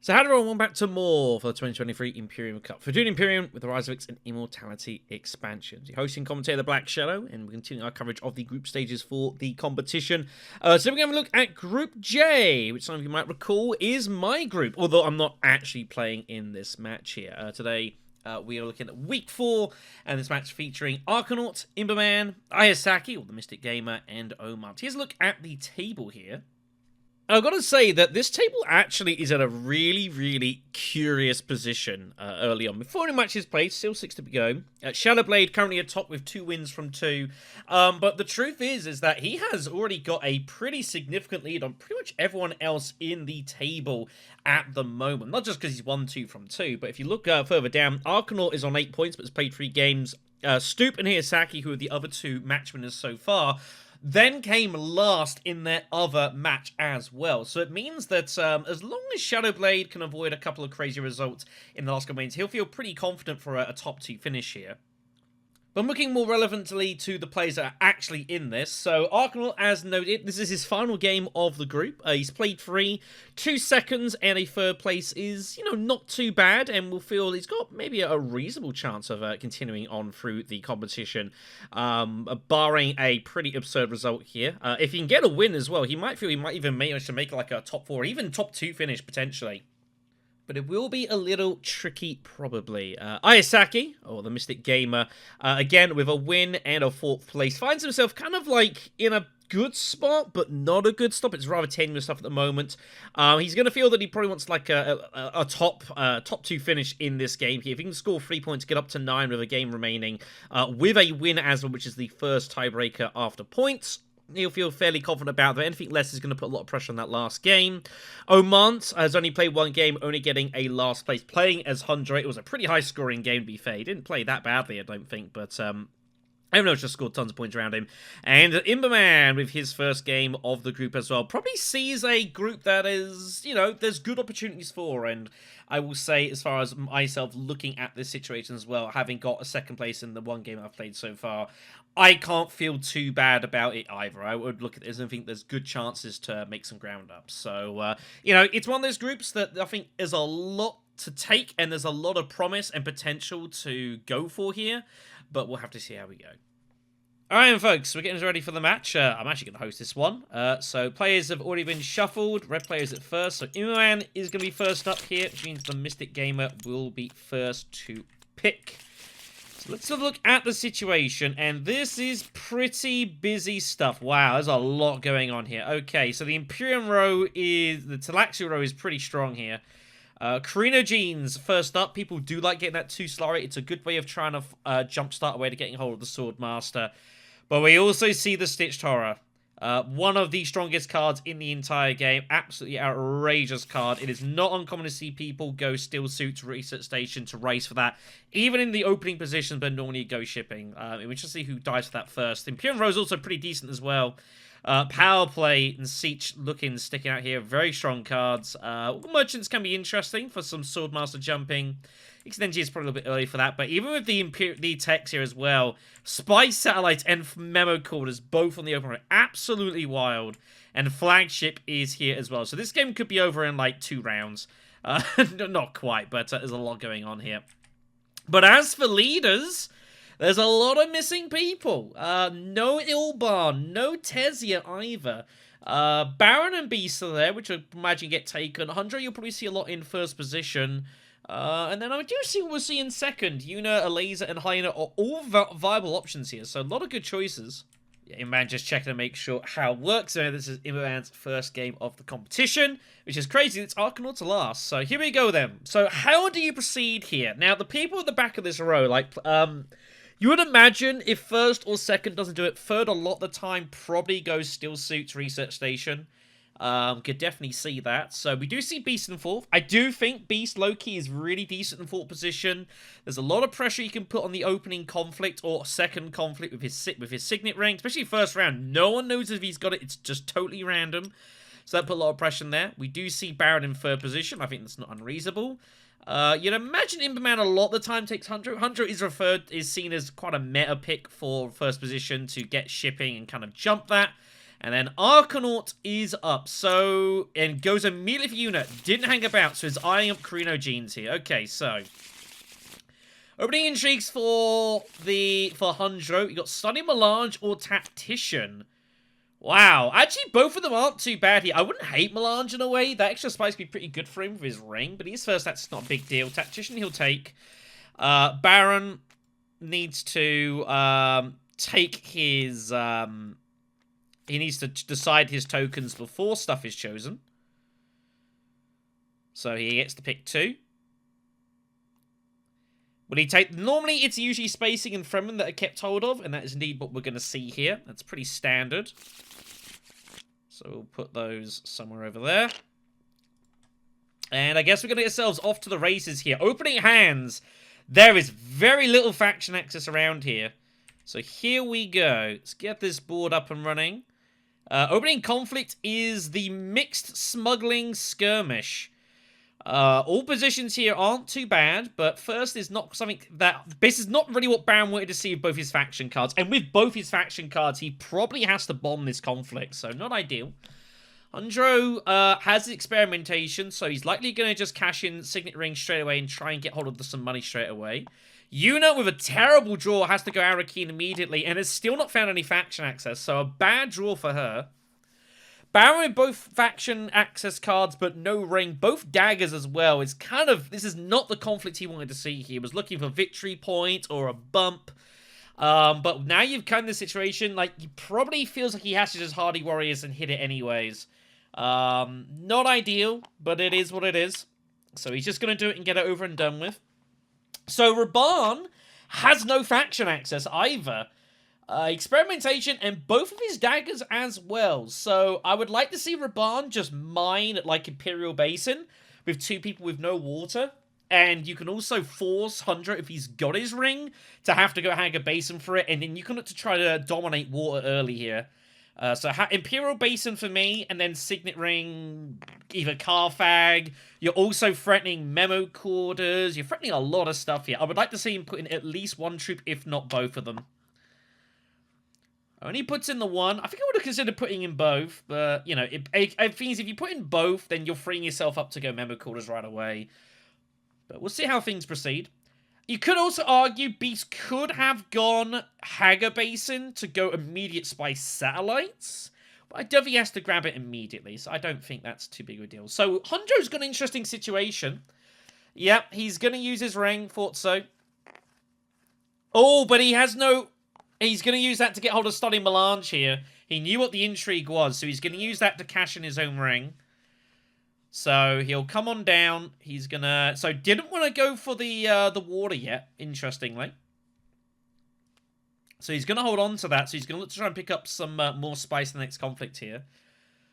So how do everyone back to more for the 2023 Imperium Cup? For Dune Imperium with the Rise of X and Immortality expansions. Your hosting commentator, the BlackShadow, and we're continuing our coverage of the group stages for the competition. So we're going to have a look at Group J, which some of you might recall is my group, although I'm not actually playing in this match here. Today, we are looking at Week 4, and this match featuring Arkhanaut, Imbaman, Savfk, or the MysticGamer, and OMANT. Here's a look at the table here. I've got to say that this table actually is at a really curious position early on. Before any matches played, still 6 to go. Shadowblade currently atop with 2 wins from 2. But the truth is that he has already got a pretty significant lead on pretty much everyone else in the table at the moment. Not just because he's won 2 from 2, but if you look further down, Arkhanaut is on 8 points but has played 3 games. Stoop and Savfk, who are the other 2 match winners so far, then came last in their other match as well. So it means that as long as Shadowblade can avoid a couple of crazy results in the last couple of games, he'll feel pretty confident for a top 2 finish here. But I'm looking more relevantly to the players that are actually in this. So Arkhanaut, as noted, this is his final game of the group. He's played 3, 2 seconds, and a 3rd place is, not too bad, and we'll feel he's got maybe a reasonable chance of continuing on through the competition, barring a pretty absurd result here. If he can get a win as well, he might feel he might even manage to make like a top 4, or even top 2 finish potentially. But it will be a little tricky, probably. Savfk, or the MysticGamer, again, with a win and a 4th place, finds himself kind of like in a good spot, but not a good stop. It's rather tenuous stuff at the moment. He's going to feel that he probably wants like a top 2 finish in this game here. If he can score 3 points, get up to 9 with a game remaining, with a win as well, which is the first tiebreaker after points, he'll feel fairly confident about that. Anything less is going to put a lot of pressure on that last game. OMANT has only played 1 game, only getting a last place, playing as Hundred. It was a pretty high-scoring game, to be fair. He didn't play that badly, I don't think, but everyone else just scored tons of points around him. And Imbaman, with his first game of the group as well, probably sees a group that is, there's good opportunities for. And I will say, as far as myself looking at this situation as well, having got a 2nd place in the 1 game I've played so far, I can't feel too bad about it either. I would look at this and think there's good chances to make some ground up. So, it's one of those groups that I think is a lot to take, and there's a lot of promise and potential to go for here, but we'll have to see how we go. Alright, folks, we're getting ready for the match. I'm actually going to host this one. So players have already been shuffled. Red players at first. So Imbaman is going to be first up here, which means the MysticGamer will be first to pick. So let's have a look at the situation, and this is pretty busy stuff. Wow, there's a lot going on here. Okay, so the Imperium row is... the Talaxia row is pretty strong here. Carino Jeans, first up. People do like getting that 2-star rate. It's a good way of trying to jumpstart a way to getting hold of the Swordmaster. But we also see the Stitched Horror. One of the strongest cards in the entire game. Absolutely outrageous card. It is not uncommon to see people go Steel Suits Research Station to race for that. Even in the opening position, but normally go shipping. We should see who dies for that first. Imperium Row is also pretty decent as well. Power Play and Siege sticking out here. Very strong cards. Merchants can be interesting for some Swordmaster jumping. Extend is probably a little bit early for that, but even with the techs here as well, Spy Satellites and Memo Quarters both on the open road, absolutely wild, and Flagship is here as well. So this game could be over in like 2 rounds. Not quite, but there's a lot going on here. But as for leaders, there's a lot of missing people. No Ilban, no Tesia either. Baron and Beast are there, which I imagine get taken. 100 you'll probably see a lot in first position. And then I do see what we'll see in 2nd. Yuna, Alaza, and Hyena are all viable options here, so a lot of good choices. Yeah, Imbaman just checking to make sure how it works. So this is Imbaman's first game of the competition, which is crazy. It's Arkhanaut to last. So here we go then. So how do you proceed here? Now, the people at the back of this row, like, you would imagine if 1st or 2nd doesn't do it, 3rd a lot of the time probably goes Steel Suits Research Station. Could definitely see that. So we do see Beast in 4th. I do think Beast low-key is really decent in 4th position. There's a lot of pressure you can put on the opening conflict or 2nd conflict with his signet ring, especially 1st round. No one knows if he's got it. It's just totally random. So that put a lot of pressure in there. We do see Baron in 3rd position. I think that's not unreasonable. You'd imagine Imbaman a lot of the time takes Hunter. Hunter is seen as quite a meta pick for 1st position to get shipping and kind of jump that. And then Arkhanaut is up. So, and goes immediately for unit. Didn't hang about, so he's eyeing up Chronogenes here. Okay, so. Opening intrigues for Hundro. You got Stunning Melange or Tactician. Wow, actually both of them aren't too bad here. I wouldn't hate Melange in a way. That extra spice would be pretty good for him with his ring, but his first, that's not a big deal. Tactician he'll take. Baron needs to take his... he needs to decide his tokens before stuff is chosen. So he gets to pick 2. Will he take... Normally, it's usually spacing and Fremen that are kept hold of, and that is indeed what we're going to see here. That's pretty standard. So we'll put those somewhere over there. And I guess we're going to get ourselves off to the races here. Opening hands. There is very little faction access around here. So here we go. Let's get this board up and running. Opening conflict is the Mixed Smuggling Skirmish. All positions here aren't too bad, but first is not something that... This is not really what Baron wanted to see with both his faction cards. And with both his faction cards, he probably has to bomb this conflict, so not ideal. Hundro has experimentation, so he's likely going to just cash in Signet Ring straight away and try and get hold of some money straight away. Yuna, with a terrible draw, has to go Arrakis immediately, and has still not found any faction access, so a bad draw for her. Baron with both faction access cards, but no ring. Both daggers as well. It's kind of... This is not the conflict he wanted to see. He was looking for victory point or a bump. But now you've come in this situation, like, he probably feels like he has to just Hardy Warriors and hit it anyways. Not ideal, but it is what it is. So he's just going to do it and get it over and done with. So Raban has no faction access either. Experimentation and both of his daggers as well. So I would like to see Raban just mine at like Imperial Basin with 2 people with no water. And you can also force Hundred, if he's got his ring, to have to go hang a basin for it. And then you can look to try to dominate water early here. So Imperial Basin for me, and then Signet Ring, either Carfag. You're also threatening Memo Quarters. You're threatening a lot of stuff here. I would like to see him put in at least 1 troop, if not both of them. Only puts in the 1. I think I would have considered putting in both, but, you know, it means if you put in both, then you're freeing yourself up to go Memo Quarters right away. But we'll see how things proceed. You could also argue Beast could have gone Hagar Basin to go immediate Spice Satellites, but I don't think he has to grab it immediately, so I don't think that's too big of a deal. So, Hunjo's got an interesting situation. Yep, he's going to use his ring, thought so. Oh, but he has no... He's going to use that to get hold of Stunning Melange here. He knew what the intrigue was, so he's going to use that to cash in his own ring. So he'll come on down. He's going to... So didn't want to go for the water yet, interestingly. So he's going to hold on to that. So he's going to look to try and pick up some more spice in the next conflict here.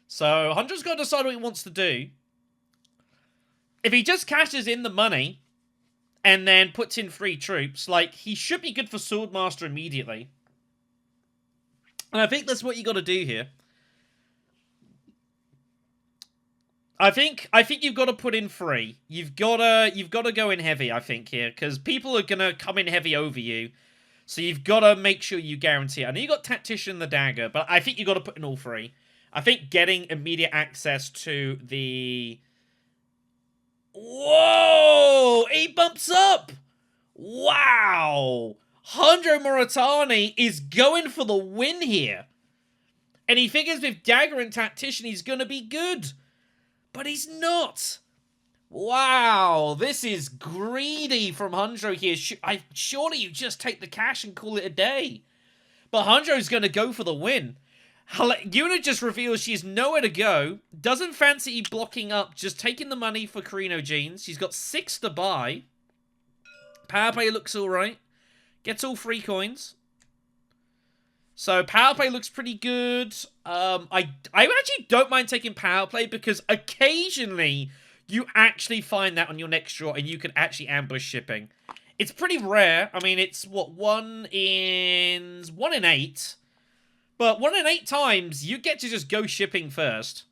So Hunter's got to decide what he wants to do. If he just cashes in the money and then puts in 3 troops, like, he should be good for Swordmaster immediately. And I think that's what you got to do here. I think you've got to put in 3. You've got to go in heavy, I think, here, because people are going to come in heavy over you. So you've got to make sure you guarantee it. I know you got Tactician and the Dagger, but I think you've got to put in all 3. I think getting immediate access to the... Whoa! He bumps up! Wow! Hundro Moritani is going for the win here. And he figures with Dagger and Tactician he's going to be good. But he's not. Wow, this is greedy from Hundro here. Surely you just take the cash and call it a day. But Hundro's going to go for the win. Yuna just reveals she has nowhere to go. Doesn't fancy blocking up, just taking the money for Chronogenes. She's got 6 to buy. Power play looks alright. Gets all 3 coins. So power play looks pretty good. I actually don't mind taking power play because occasionally you actually find that on your next draw and you can actually ambush shipping. It's pretty rare. I mean, it's what, 1 in 8. But 1 in 8 times you get to just go shipping first.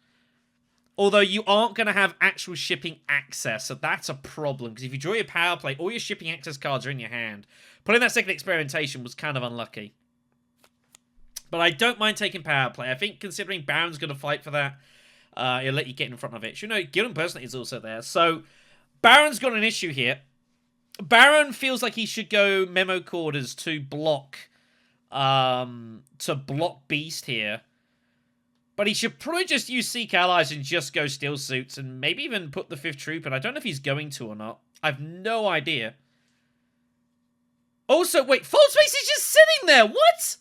Although you aren't going to have actual shipping access, so that's a problem. Because if you draw your power play, all your shipping access cards are in your hand. Putting that second experimentation was kind of unlucky. But I don't mind taking power play. I think considering Baron's going to fight for that, he'll let you get in front of it. You know, Gillen Personate is also there. So, Baron's got an issue here. Baron feels like he should go Memo Quarters to block Beast here. But he should probably just use Seek Allies and just go Steel Suits and maybe even put the 5th Troop in. I don't know if he's going to or not. I've no idea. Also, wait, Fold Space is just sitting there! What?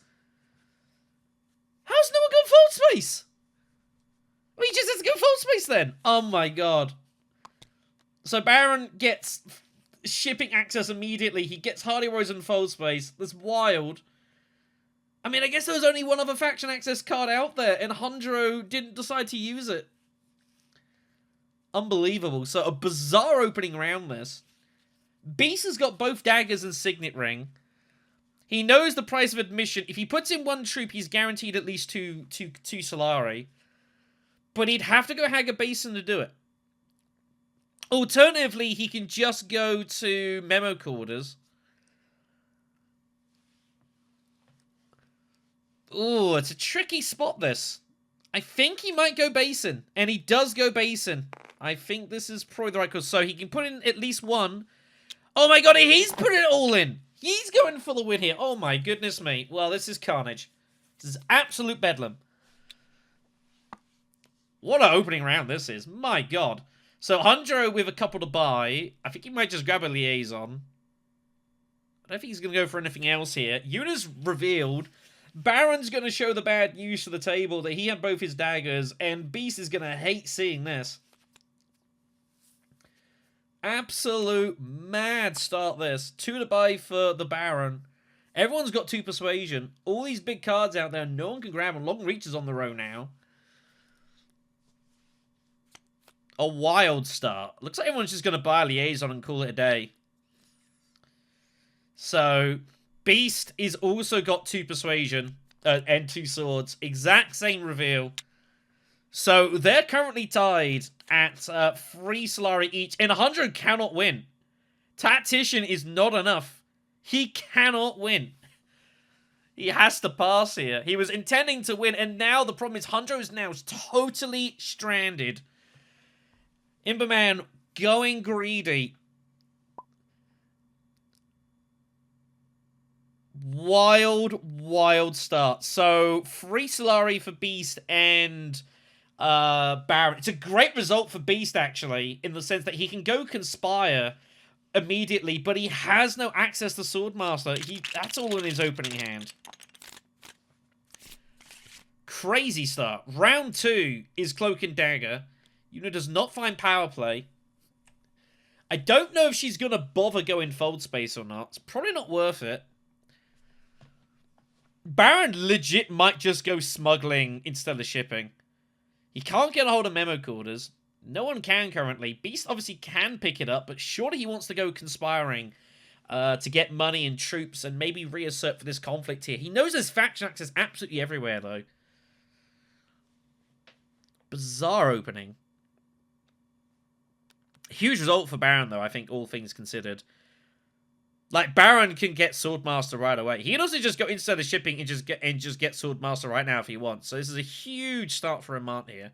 How's no one got Fold Space? Well, he just has to go Fold Space then. Oh my god. So Baron gets shipping access immediately. He gets Hardy Rose and Fold Space. That's wild. I mean, I guess there was only one other faction access card out there, and Hundro didn't decide to use it. Unbelievable. So, a bizarre opening round this. Beast has got both daggers and Signet Ring. He knows the price of admission. If he puts in 1 troop, he's guaranteed at least two Solari. But he'd have to go Haga Basin to do it. Alternatively, he can just go to Memo Quarters. Ooh, it's a tricky spot, this. I think he might go Basin. And he does go Basin. I think this is probably the right course. So he can put in at least 1. Oh my god, he's putting it all in. He's going for the win here. Oh my goodness me. Well, this is carnage. This is absolute bedlam. What an opening round this is. My god. So Hundro with a couple to buy. I think he might just grab a Liaison. I don't think he's going to go for anything else here. Yuna's revealed. Baron's going to show the bad news to the table that he had both his daggers, and Beast is going to hate seeing this. Absolute mad start this. 2 to buy for the Baron. Everyone's got 2 Persuasion. All these big cards out there, no one can grab them. Long Reach is on the row now. A wild start. Looks like everyone's just going to buy a Liaison and call it a day. So, Beast is also got 2 Persuasion and 2 Swords. Exact same reveal. So, they're currently tied at 3 Solari each. And 100 cannot win. Tactician is not enough. He cannot win. He has to pass here. He was intending to win, and now the problem is Hundro is now totally stranded. Imbaman going greedy. Wild, wild start. So, 3 Solari for Beast and Baron. It's a great result for Beast, actually, in the sense that he can go Conspire immediately, but he has no access to Swordmaster. That's all in his opening hand. Crazy start. Round 2 is Cloak and Dagger. Yuna does not find power play. I don't know if she's going to bother going Fold Space or not. It's probably not worth it. Baron legit might just go smuggling instead of shipping. He can't get a hold of Memo Quarters. No one can currently. Beast obviously can pick it up, but surely he wants to go Conspiring to get money and troops and maybe reassert for this conflict here. He knows there's faction access absolutely everywhere, though. Bizarre opening. Huge result for Baron, though, I think, all things considered. Like, Baron can get Swordmaster right away. He can also just go instead of shipping and just get Swordmaster right now if he wants. So this is a huge start for OMANT here.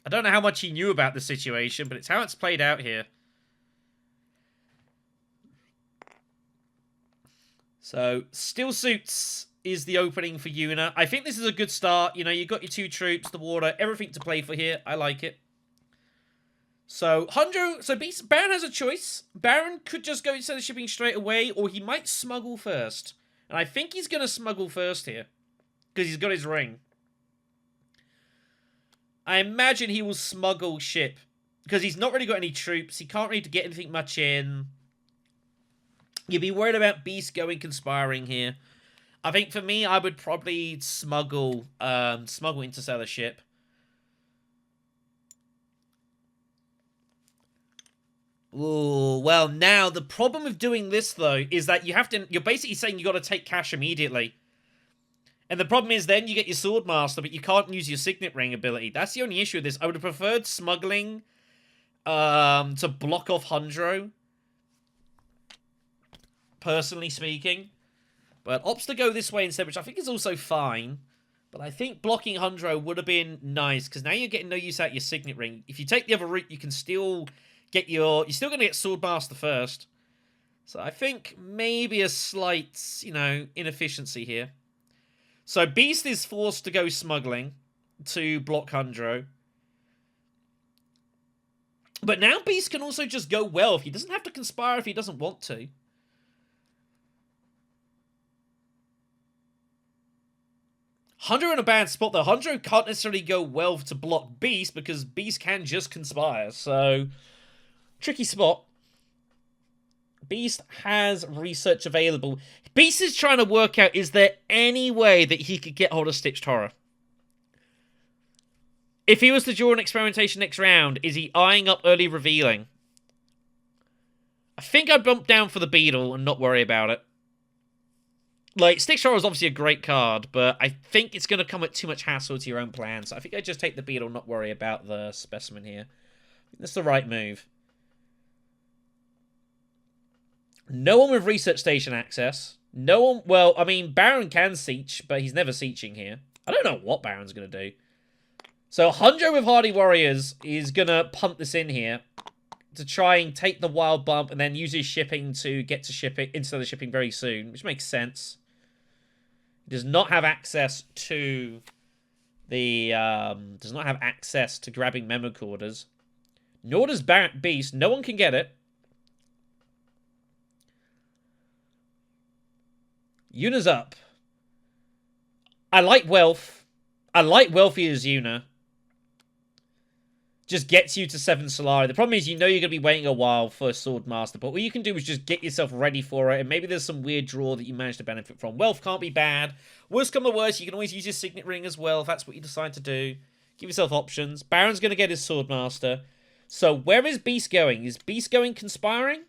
I don't know how much he knew about the situation, but it's how it's played out here. So, Steel Suits is the opening for Yuna. I think this is a good start. You know, you've got your 2 troops, the water, everything to play for here. I like it. So, Baron has a choice. Baron could just go instead of shipping straight away, or he might smuggle first. And I think he's going to smuggle first here, because he's got his ring. I imagine he will smuggle ship, because he's not really got any troops. He can't really get anything much in. You'd be worried about Beast going Conspiring here. I think for me, I would probably smuggle Interstellar ship. Ooh, well, now, the problem with doing this, though, is that you're basically saying you got to take cash immediately. And the problem is then you get your Swordmaster, but you can't use your Signet Ring ability. That's the only issue with this. I would have preferred smuggling to block off Hundro. Personally speaking. But opts to go this way instead, which I think is also fine. But I think blocking Hundro would have been nice, because now you're getting no use out your Signet Ring. If you take the other route, you can still get your... You're still going to get Swordmaster first. So I think maybe a slight, you know, inefficiency here. So Beast is forced to go smuggling to block Hundro. But now Beast can also just go Wealth. He doesn't have to conspire if he doesn't want to. Hundro in a bad spot, though. Hundro can't necessarily go Wealth to block Beast, because Beast can just conspire. So, tricky spot. Beast has research available. Beast is trying to work out, is there any way that he could get hold of Stitched Horror? If he was to draw an experimentation next round, is he eyeing up early revealing? I think I'd bump down for the Beetle and not worry about it. Like, Stitched Horror is obviously a great card, but I think it's going to come with too much hassle to your own plan. So I think I'd just take the Beetle and not worry about the Specimen here. That's the right move. No one with Research Station access. No one... Well, I mean, Baron can Siege, but he's never Sieging here. I don't know what Baron's going to do. So, Hundro with Hardy Warriors is going to punt this in here to try and take the wild bump and then use his shipping to get to shipping instead of shipping very soon, which makes sense. He does not have access to the... does not have access to grabbing Memo Corders. Nor does Barrett Beast. No one can get it. Yuna's up. I like Wealth. I like Wealthy as Yuna. Just gets you to 7 Solari. The problem is you know you're going to be waiting a while for Swordmaster, but what you can do is just get yourself ready for it, and maybe there's some weird draw that you manage to benefit from. Wealth can't be bad. Worst come to worst, you can always use your Signet Ring as well if that's what you decide to do. Give yourself options. Baron's going to get his Swordmaster. So where is Beast going? Is Beast going Conspiring?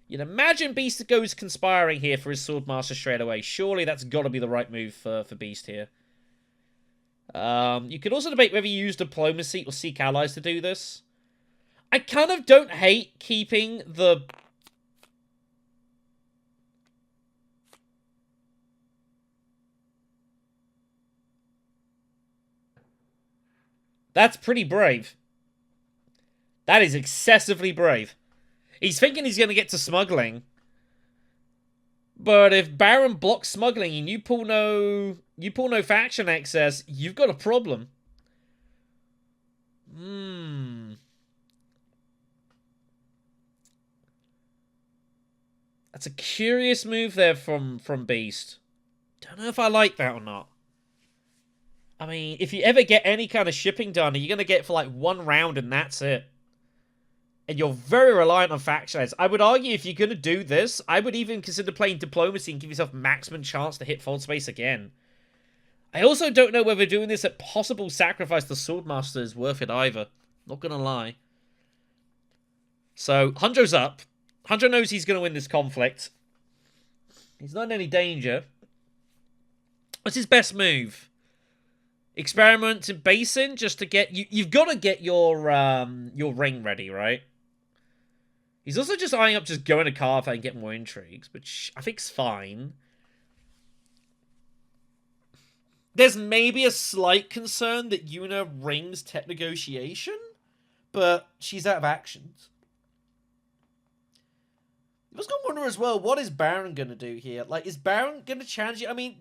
You'd imagine Beast goes Conspiring here for his Swordmaster straight away. Surely that's got to be the right move for Beast here. You could also debate whether you use Diplomacy or Seek Allies to do this. I kind of don't hate keeping the... That's pretty brave. That is excessively brave. He's thinking he's going to get to smuggling. But if Baron blocks smuggling and you pull no faction access, you've got a problem. That's a curious move there from Beast. Don't know if I like that or not. I mean, if you ever get any kind of shipping done, you're going to get for like 1 round and that's it. And you're very reliant on faction heads. I would argue if you're going to do this, I would even consider playing Diplomacy and give yourself maximum chance to hit Fold Space again. I also don't know whether doing this at possible sacrifice to Swordmaster is worth it either. Not going to lie. So, Hundro's up. Hundro knows he's going to win this conflict. He's not in any danger. What's his best move? Experiment in Basin just to get... You've got to get your ring ready, right? He's also just eyeing up just going to Cartha and get more intrigues, which I think's fine. There's maybe a slight concern that Yuna rings Tech Negotiation, but she's out of actions. I was going to wonder as well, what is Baron going to do here? Like, is Baron going to challenge you? I mean,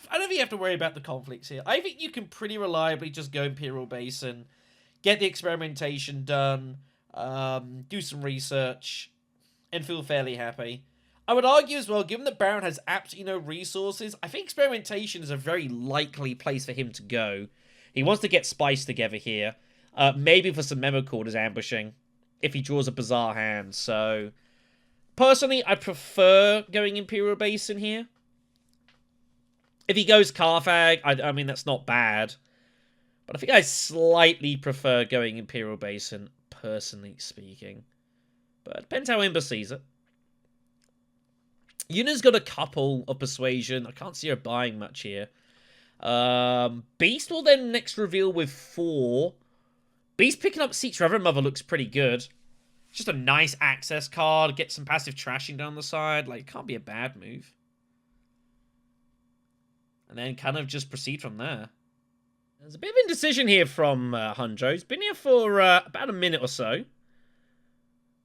I don't think you have to worry about the conflicts here. I think you can pretty reliably just go Imperial Basin, get the experimentation done, do some research, and feel fairly happy. I would argue as well, given that Baron has absolutely no resources, I think experimentation is a very likely place for him to go. He wants to get Spice together here. Maybe for some Memo Corders ambushing, if he draws a bizarre hand, so... Personally, I prefer going Imperial Basin here. If he goes Carthag, I mean, that's not bad. But I think I slightly prefer going Imperial Basin, personally speaking. But it depends how Imba sees it. Yuna's got a couple of Persuasion. I can't see her buying much here. Beast will then next reveal with 4. Beast picking up Seek's Reverend Mother looks pretty good. Just a nice access card, get some passive trashing down the side. Like, it can't be a bad move. and then kind of just proceed from there. There's a bit of indecision here from Hunjo. He's been here for about a minute or so.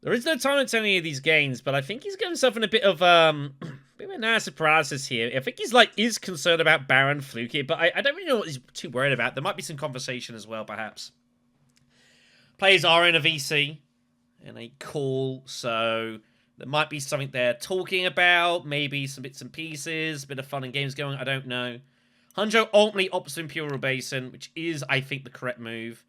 There is no time to any of these games, but I think he's got himself in a bit of analysis paralysis here. I think he's is concerned about Baron Fluke here, but I don't really know what he's too worried about. There might be some conversation as well, perhaps. Players are in a VC and a call, so there might be something they're talking about, maybe some bits and pieces, a bit of fun and games going, I don't know. Hunjo ultimately opts Imperial Basin, which is, I think, the correct move.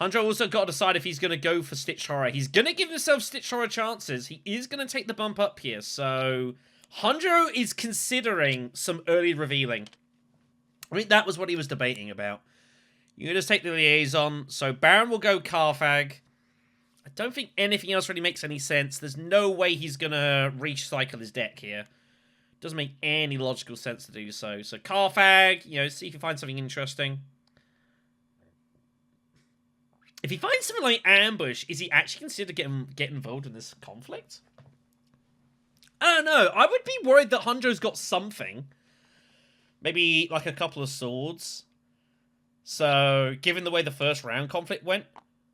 Hunjo also got to decide if he's going to go for Stitched Horror. He's going to give himself Stitched Horror chances. He is going to take the bump up here, so Hunjo is considering some early revealing. I think that was what he was debating about. You just take the Liaison, so Baron will go Carfag. I don't think anything else really makes any sense. There's no way he's going to recycle his deck here. Doesn't make any logical sense to do so. So Carfag, see if you find something interesting. If he finds something like Ambush, is he actually considered get involved in this conflict? I don't know. I would be worried that Hunjo's got something. Maybe like a couple of swords. So, given the way the first round conflict went,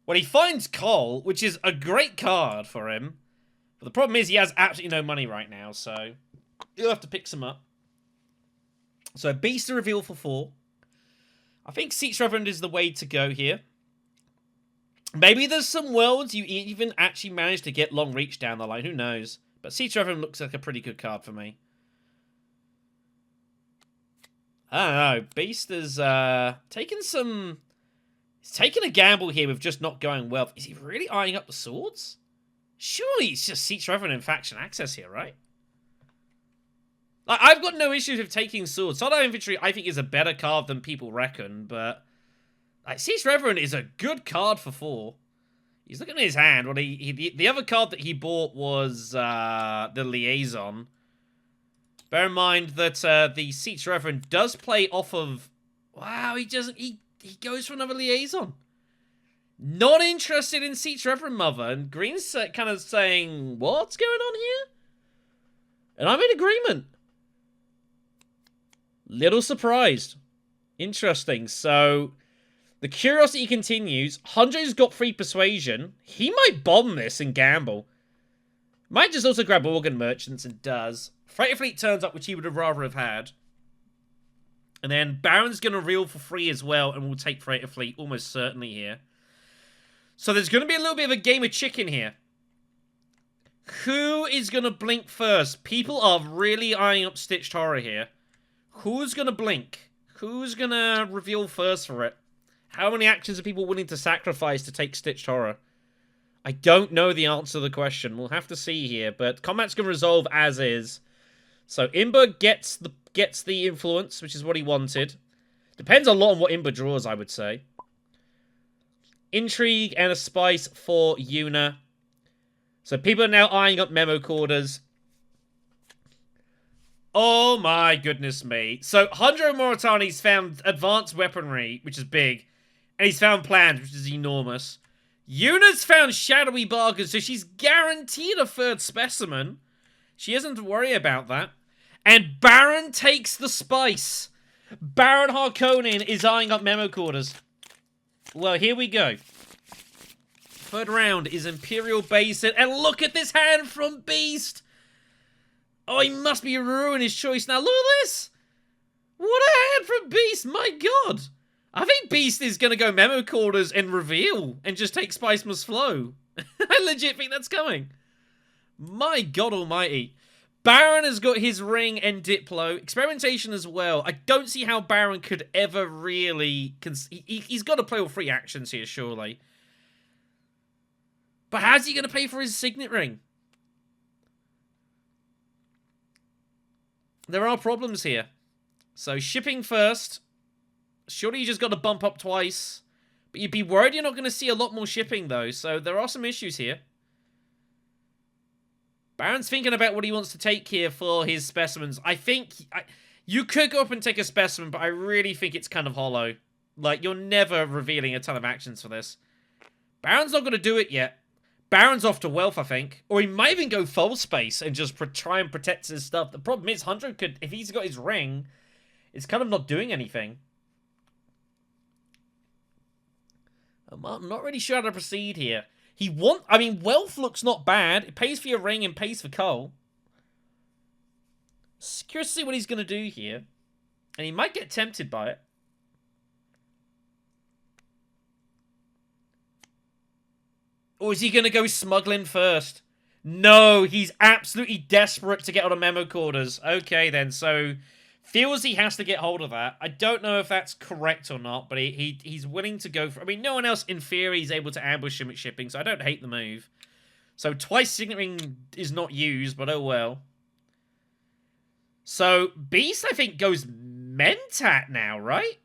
well, he finds Cole, which is a great card for him. But the problem is he has absolutely no money right now, so he'll have to pick some up. So, Beast to reveal for 4. I think Seats Reverend is the way to go here. Maybe there's some worlds you even actually manage to get long reach down the line. Who knows? But Seats Reverend looks like a pretty good card for me. I don't know. Beast has taken some... He's taken a gamble here with just not going well. Is he really eyeing up the swords? Surely it's just Seats Reverend and Faction Access here, right? I've got no issues with taking swords. Solar Infantry, I think, is a better card than people reckon, but Seats Reverend is a good card for 4. He's looking at his hand. Well, the other card that he bought was the Liaison. Bear in mind that the Seats Reverend does play off of... Wow, he goes for another Liaison. Not interested in Seats Reverend, Mother. And Green's kind of saying, what's going on here? And I'm in agreement. Little surprised. Interesting. So, the curiosity continues. Hunjo's got free persuasion. He might bomb this and gamble. Might just also grab Organ Merchants and does. Freighter Fleet turns up, which he would have rather have had. And then Baron's going to reel for free as well, and we'll take Freighter Fleet almost certainly here. So there's going to be a little bit of a game of chicken here. Who is going to blink first? People are really eyeing up Stitched Horror here. Who's going to blink? Who's going to reveal first for it? How many actions are people willing to sacrifice to take Stitched Horror? I don't know the answer to the question. We'll have to see here, but combat's going to resolve as is. So Imba gets the influence, which is what he wanted. Depends a lot on what Imba draws, I would say. Intrigue and a Spice for Yuna. So people are now eyeing up Memo Quarters. Oh my goodness me. So Hunjo Moritani's found advanced weaponry, which is big. And he's found plans, which is enormous. Yuna's found shadowy bargains, so she's guaranteed a 3rd specimen. She doesn't have to worry about that. And Baron takes the spice. Baron Harkonnen is eyeing up Memo Quarters. Well, here we go. 3rd round is Imperial Basin. And look at this hand from Beast. Oh, he must be ruining his choice now. Look at this. What a hand from Beast. My God. I think Beast is going to go Memo Quarters and reveal and just take Spice Must Flow. I legit think that's coming. My God almighty. Baron has got his ring and Diplo. Experimentation as well. I don't see how Baron could ever really... He's got to play all 3 actions here, surely. But how's he going to pay for his Signet Ring? There are problems here. So, shipping first. Surely you just got to bump up twice. But you'd be worried you're not going to see a lot more shipping, though. So, there are some issues here. Baron's thinking about what he wants to take here for his specimens. I think... you could go up and take a specimen, but I really think it's kind of hollow. Like, you're never revealing a ton of actions for this. Baron's not going to do it yet. Baron's off to Wealth, I think. Or he might even go full space and just try and protect his stuff. The problem is, Hunjo could... If he's got his ring... It's kind of not doing anything. I'm not really sure how to proceed here. I mean, wealth looks not bad. It pays for your ring and pays for coal. Curious to see what he's going to do here. And he might get tempted by it. Or is he going to go smuggling first? No, he's absolutely desperate to get on a memo quarters. Okay, then. So, feels he has to get hold of that. I don't know if that's correct or not, but he's willing to go for... I mean, no one else, in theory, is able to ambush him at shipping, so I don't hate the move. So, twice signaling is not used, but oh well. So, Beast, I think, goes Mentat now, right?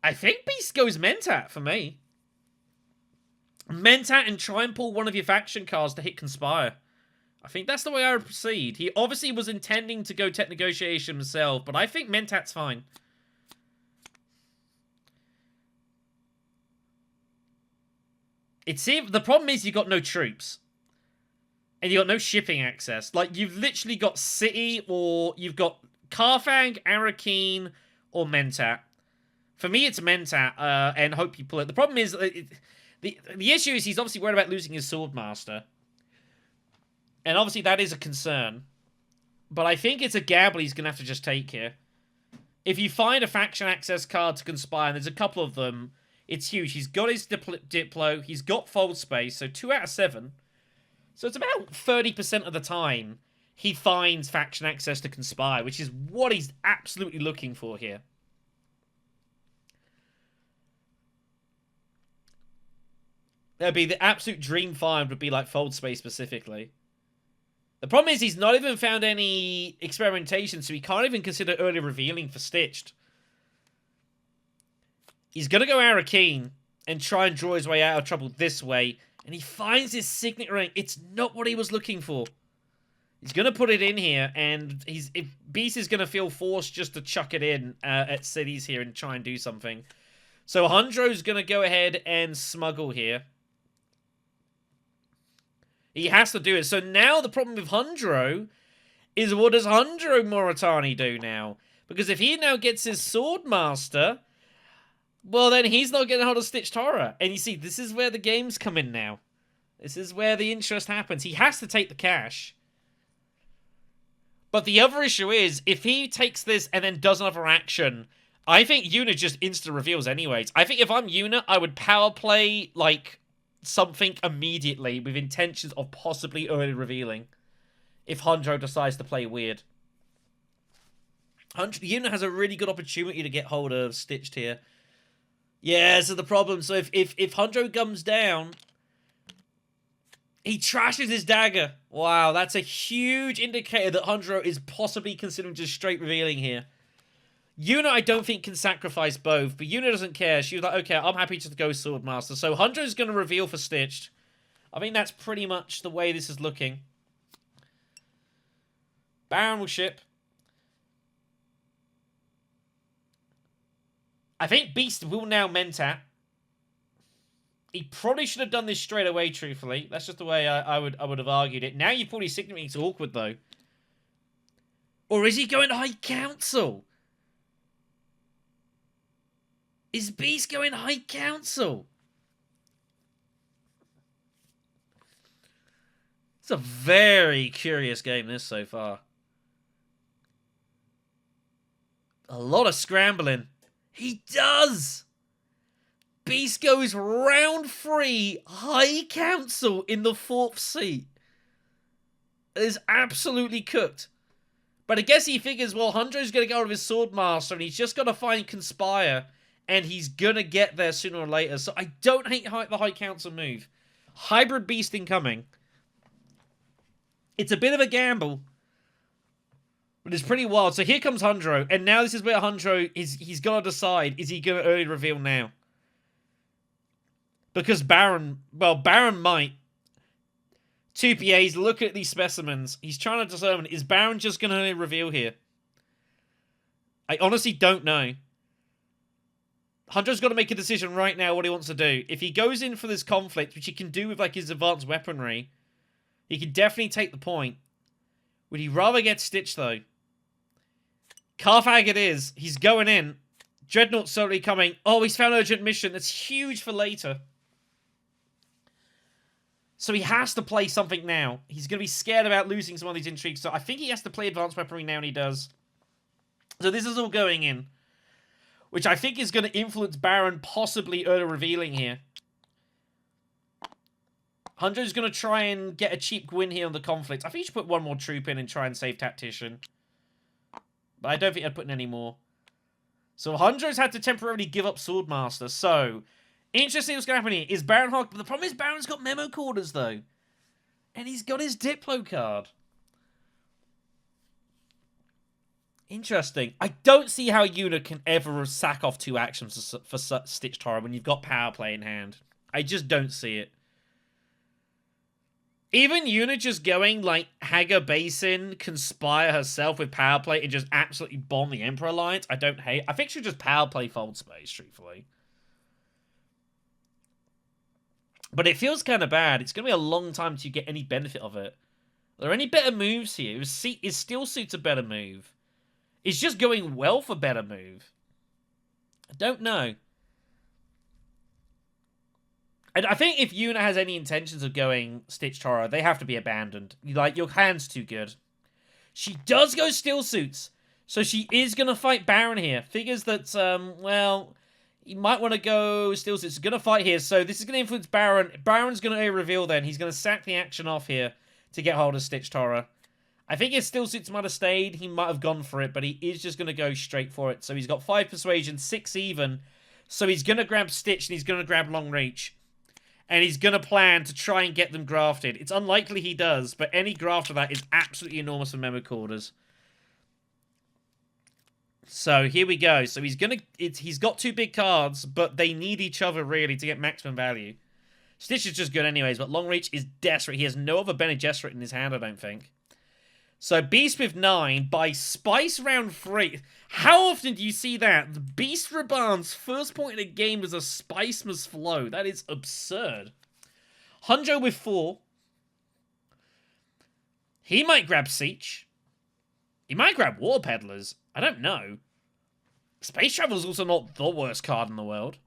I think Beast goes Mentat for me. Mentat and try and pull one of your faction cards to hit Conspire. I think that's the way I would proceed. He obviously was intending to go Tech Negotiation himself, but I think Mentat's fine. The problem is you've got no troops. And you've got no shipping access. Like, you've literally got City, or you've got Carfang, Arrakis, or Mentat. For me, it's Mentat, and hope you pull it. The problem is... The issue is he's obviously worried about losing his Swordmaster. And obviously that is a concern. But I think it's a gamble he's going to have to just take here. If you find a faction access card to Conspire, and there's a couple of them, it's huge. He's got his Diplo, he's got Fold Space, so 2 out of 7. So it's about 30% of the time he finds faction access to Conspire, which is what he's absolutely looking for here. That'd be the absolute dream find, would be like Fold Space specifically. The problem is he's not even found any experimentation, so he can't even consider early revealing for Stitched. He's going to go Arrakis and try and draw his way out of trouble this way, and he finds his Signet Ring. It's not what he was looking for. He's going to put it in here, and if Beast is going to feel forced just to chuck it in at cities here and try and do something. So Hundro's going to go ahead and smuggle here. He has to do it. So now the problem with Hundro is, what does Hundro Moritani do now? Because if he now gets his Swordmaster, well, then he's not getting hold of Stitched Horror. And you see, this is where the games come in now. This is where the interest happens. He has to take the cash. But the other issue is, if he takes this and then does another action, I think Yuna just insta-reveals anyways. I think if I'm Yuna, I would power play, like, something immediately with intentions of possibly early revealing if Hundro decides to play weird. Yuna has a really good opportunity to get hold of Stitched here. Yeah, so the problem, so if Hundro comes down, he trashes his dagger. Wow, that's a huge indicator that Hundro is possibly considering just straight revealing here. Yuna, I don't think, can sacrifice both, but Yuna doesn't care. She was like, okay, I'm happy to go Swordmaster. So Hundro's going to reveal for Stitched. I think that's pretty much the way this is looking. Baron will ship. I think Beast will now Mentat. He probably should have done this straight away, truthfully. That's just the way I would have argued it. Now you've probably signaled it's awkward, though. Or is he going to High Council? Is Beast going High Council? It's a very curious game, this, so far. A lot of scrambling. He does! Beast goes round 3, High Council in the 4th seat. It is absolutely cooked. But I guess he figures, well, Hundro's going to go out of his Swordmaster, and he's just got to find Conspire. And he's going to get there sooner or later. So I don't hate the High Council move. Hybrid Beast incoming. It's a bit of a gamble. But it's pretty wild. So here comes Hundro. And now this is where Hundro he's got to decide. Is he going to early reveal now? Because Baron might. 2 PAs, look at these specimens. He's trying to determine, is Baron just going to early reveal here? I honestly don't know. Hundro's got to make a decision right now what he wants to do. If he goes in for this conflict, which he can do with like his advanced weaponry, he can definitely take the point. Would he rather get Stitched, though? Carthag it is. He's going in. Dreadnought slowly coming. Oh, he's found urgent mission. That's huge for later. So he has to play something now. He's going to be scared about losing some of these intrigues. So I think he has to play advanced weaponry now, and he does. So this is all going in. Which I think is going to influence Baron possibly early revealing here. Hunjo's going to try and get a cheap win here on the conflict. I think he should put one more troop in and try and save Tactician. But I don't think I'd put in any more. So Hunjo's had to temporarily give up Swordmaster. So, interesting what's going to happen here. Is Baron Hog... But the problem is Baron's got Memo Quarters, though. And he's got his Diplo card. Interesting. I don't see how Yuna can ever sack off 2 actions for Stitch Torah when you've got Power Play in hand. I just don't see it. Even Yuna just going, like, Hagar Basin, Conspire herself with Power Play and just absolutely bomb the Emperor Alliance, I don't hate. I think she'll just Power Play Fold Space, truthfully. But it feels kind of bad. It's going to be a long time till you get any benefit of it. Are there any better moves here? Is Steel Suit's a better move? Is just going well for better move? I don't know. And I think if Yuna has any intentions of going Stitch Torah, they have to be abandoned. Like, your hand's too good. She does go Steel Suits. So she is going to fight Baron here. Figures that, well, you might want to go Steel Suits. She's going to fight here. So this is going to influence Baron. Baron's going to reveal then. He's going to sack the action off here to get hold of Stitch Torah. I think if Steel Suits might have stayed, he might have gone for it. But he is just going to go straight for it. So he's got 5 Persuasion, 6 even. So he's going to grab Stitch and he's going to grab Long Reach. And he's going to plan to try and get them grafted. It's unlikely he does, but any graft of that is absolutely enormous for Memo Quarters. So here we go. So he's got 2 big cards, but they need each other really to get maximum value. Stitch is just good anyways, but Long Reach is desperate. He has no other Bene Gesserit in his hand, I don't think. So Beast with 9 by Spice round 3. How often do you see that? The Beast Raban's first point in a game was a Spice must flow. That is absurd. Hunjo with 4. He might grab Siege. He might grab War Peddlers. I don't know. Space Travel is also not the worst card in the world.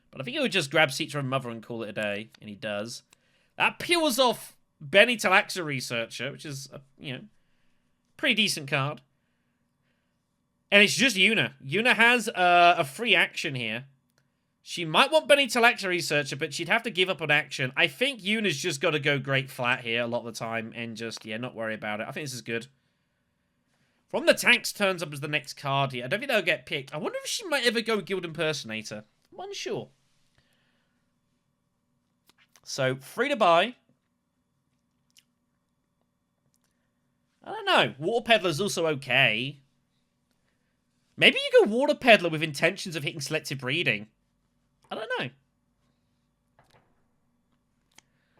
But I think he would just grab Siege from Mother and call it a day. And he does. That peels off Benny Talaxa Researcher, which is, pretty decent card. And it's just Yuna. Yuna has a free action here. She might want Benny Talaxa Researcher, but she'd have to give up an action. I think Yuna's just got to go great flat here a lot of the time and just, not worry about it. I think this is good. From the Tanks turns up as the next card here. I don't think they'll get picked. I wonder if she might ever go Guild Impersonator. I'm unsure. So, free to buy. I don't know. Water Peddler's also okay. Maybe you go Water Peddler with intentions of hitting selective breeding. I don't know.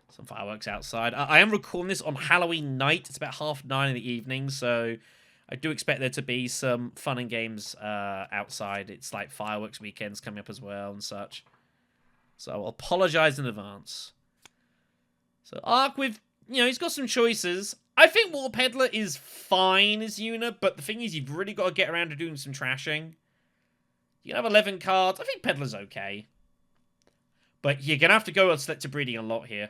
Some fireworks outside. I am recording this on Halloween night. It's about 9:30 in the evening, so I do expect there to be some fun and games outside. It's like fireworks weekends coming up as well and such. So I'll apologize in advance. So Ark with, he's got some choices. I think War Peddler is fine as Yuna, but the thing is, you've really got to get around to doing some trashing. You can have 11 cards. I think Peddler's okay. But you're going to have to go on selective breeding a lot here.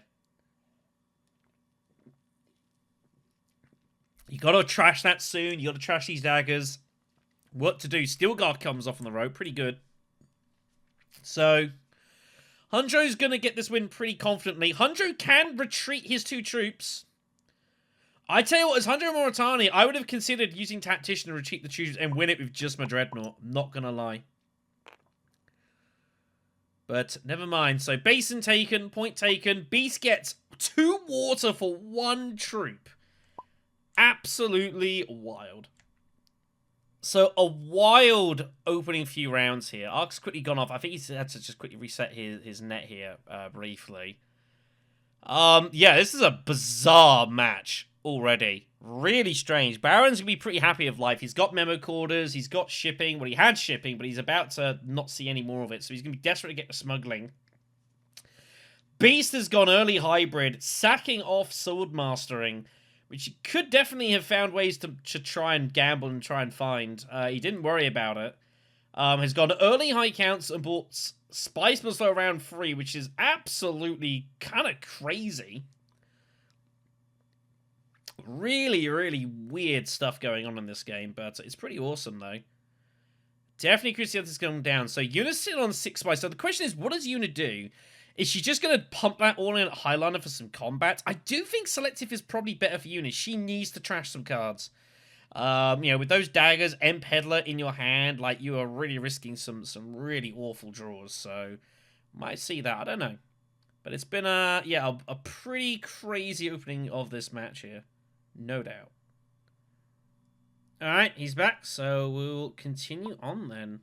You got to trash that soon. You got to trash these daggers. What to do? Steel Guard comes off on the road. Pretty good. So, Hunjo's going to get this win pretty confidently. Hunjo can retreat his 2 troops. I tell you what, as Hunjo Moritani, I would have considered using Tactician to retreat the troops and win it with just my Dreadnought. Not going to lie. But never mind. So, Basin taken, point taken. Beast gets 2 water for 1 troop. Absolutely wild. So, a wild opening few rounds here. Ark's quickly gone off. I think he's had to just quickly reset his net here briefly. Yeah, this is a bizarre match already. Really strange. Baron's going to be pretty happy of life. He's got Memo Quarters. He's got shipping. Well, he had shipping, but he's about to not see any more of it. So he's going to be desperate to get to smuggling. Beast has gone early hybrid, sacking off Sword Mastering. which he could definitely have found ways to try and gamble and try and find. He didn't worry about it. Has gone early high counts and bought Spice must slow around 3, which is absolutely kind of crazy. Really, really weird stuff going on in this game, but it's pretty awesome, though. Definitely Christianity's going down. So Yuna's sitting on 6 Spice. So the question is, what does Yuna do? Is she just going to pump that all in at Highliner for some combat? I do think Selective is probably better for Yuna. She needs to trash some cards. You know, with those daggers, M Peddler in your hand, like, you are really risking some really awful draws. So, might see that. I don't know. But it's been, a pretty crazy opening of this match here. No doubt. Alright, he's back. So, we'll continue on then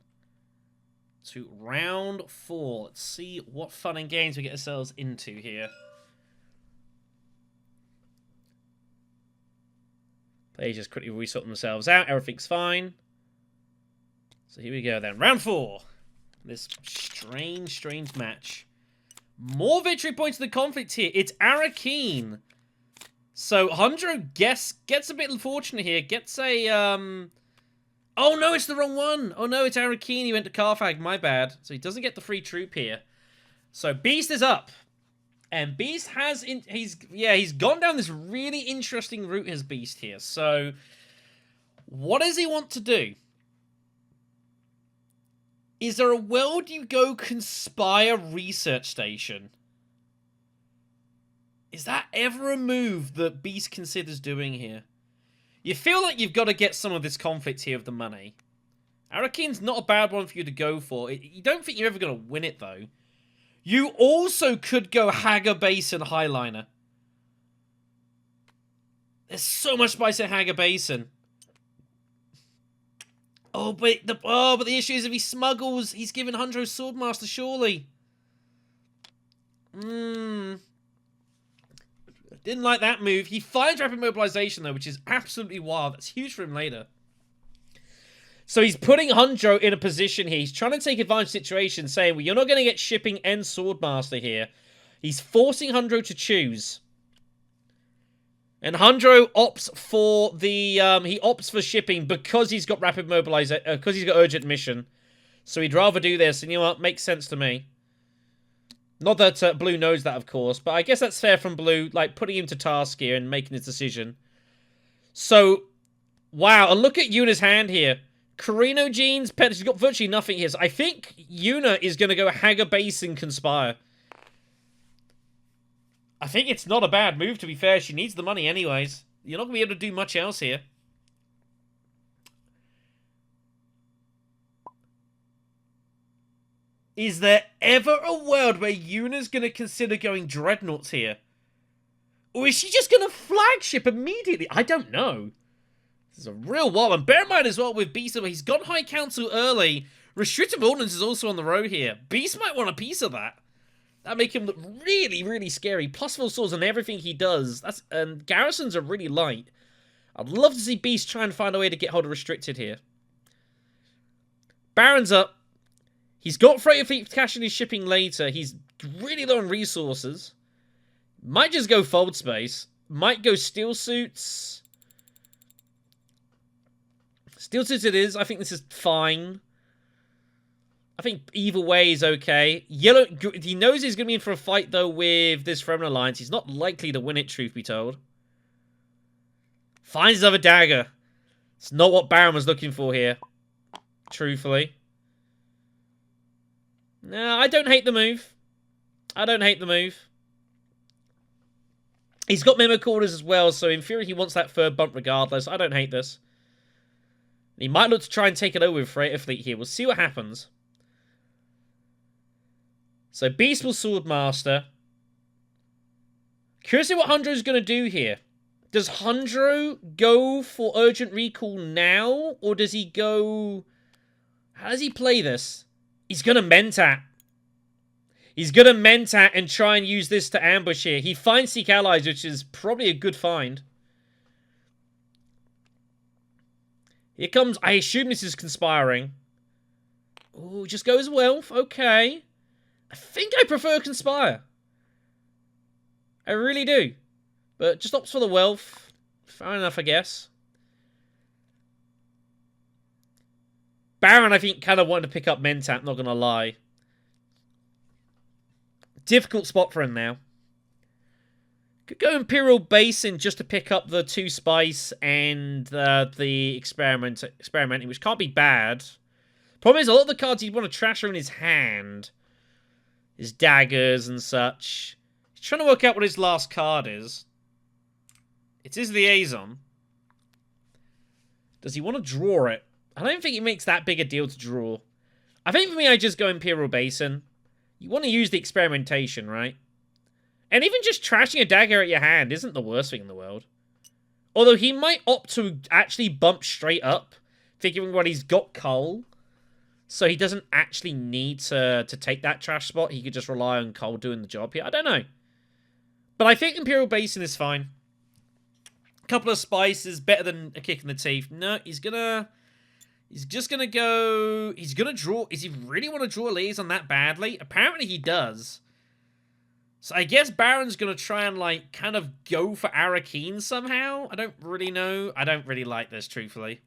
to round 4. Let's see what fun and games we get ourselves into here. Players just quickly resort themselves out. Everything's fine. So here we go then. Round 4. This strange, strange match. More victory points in the conflict here. It's Arrakis. So Hundro gets a bit unfortunate here. Gets a... Oh no, it's the wrong one. Oh no, it's Arrakis. He went to Carthag. My bad. So he doesn't get the free troop here. So Beast is up. And Beast has... he's gone down this really interesting route, his Beast here. So, what does he want to do? Is there a world you go conspire research station? Is that ever a move that Beast considers doing here? You feel like you've got to get some of this conflict here of the money. Arrakin's not a bad one for you to go for. You don't think you're ever going to win it, though. You also could go Hager Basin Highliner. There's so much spice in Hager Basin. Oh, but the issue is if he smuggles, he's given Hundro Swordmaster, surely. Didn't like that move. He finds rapid mobilization, though, which is absolutely wild. That's huge for him later. So he's putting Hundro in a position here. He's trying to take advantage of the situation, saying, well, you're not going to get shipping and Swordmaster here. He's forcing Hundro to choose. And Hundro opts for the... he opts for shipping because he's got rapid mobilization... because he's got urgent mission. So he'd rather do this. And you know what? Makes sense to me. Not that Blue knows that, of course. But I guess that's fair from Blue. Like, putting him to task here and making his decision. So, wow. And look at Yuna's hand here. Carino Jeans, Pet, she's got virtually nothing here. So I think Yuna is going to go Hager Basin Conspire. I think it's not a bad move, to be fair. She needs the money anyways. You're not going to be able to do much else here. Is there ever a world where Yuna's going to consider going Dreadnoughts here? Or is she just going to flagship immediately? I don't know. This is a real wall. And bear in mind as well with Beast, he's got High Council early. Restricted Ordnance is also on the road here. Beast might want a piece of that. That'd make him look really, really scary. Plus 4 swords on everything he does. Garrisons are really light. I'd love to see Beast try and find a way to get hold of Restricted here. Baron's up. He's got Freighter Fleet cashing his shipping later. He's really low on resources. Might just go Fold Space. Might go Steel Suits. Steel Suits it is. I think this is fine. I think either way is okay. Yellow, he knows he's going to be in for a fight, though, with this Fremen Alliance. He's not likely to win it, truth be told. Finds his other dagger. It's not what Baron was looking for here. Truthfully. No, I don't hate the move. I don't hate the move. He's got Mimic Orders as well, so in theory he wants that third bump regardless. I don't hate this. He might look to try and take it over with Freighter Fleet here. We'll see what happens. So Beast will Swordmaster. Curious what Hundro's going to do here. Does Hundro go for Urgent Recall now? Or does he go... How does he play this? He's going to Mentat. He's going to Mentat and try and use this to ambush here. He finds Seek Allies, which is probably a good find. Here comes... I assume this is Conspiring. Oh, just goes Wealth. Okay. I think I prefer Conspire. I really do. But just opts for the Wealth. Fair enough, I guess. Baron, I think, kind of wanted to pick up Mentat, not going to lie. Difficult spot for him now. Could go Imperial Basin just to pick up the 2 Spice and the Experimenting, which can't be bad. Problem is, a lot of the cards he'd want to trash are in his hand. His daggers and such. He's trying to work out what his last card is. It's his Liaison. Does he want to draw it? I don't think it makes that big a deal to draw. I think for me, I just go Imperial Basin. You want to use the Experimentation, right? And even just trashing a dagger at your hand isn't the worst thing in the world. Although he might opt to actually bump straight up, figuring what he's got Cole. So he doesn't actually need to take that trash spot. He could just rely on Cole doing the job here. I don't know. But I think Imperial Basin is fine. A couple of spices, better than a kick in the teeth. No, he's just gonna go... He's gonna draw... Does he really want to draw a liaison that badly? Apparently he does. So I guess Baron's gonna try and, like, kind of go for Arrakis somehow? I don't really know. I don't really like this, truthfully.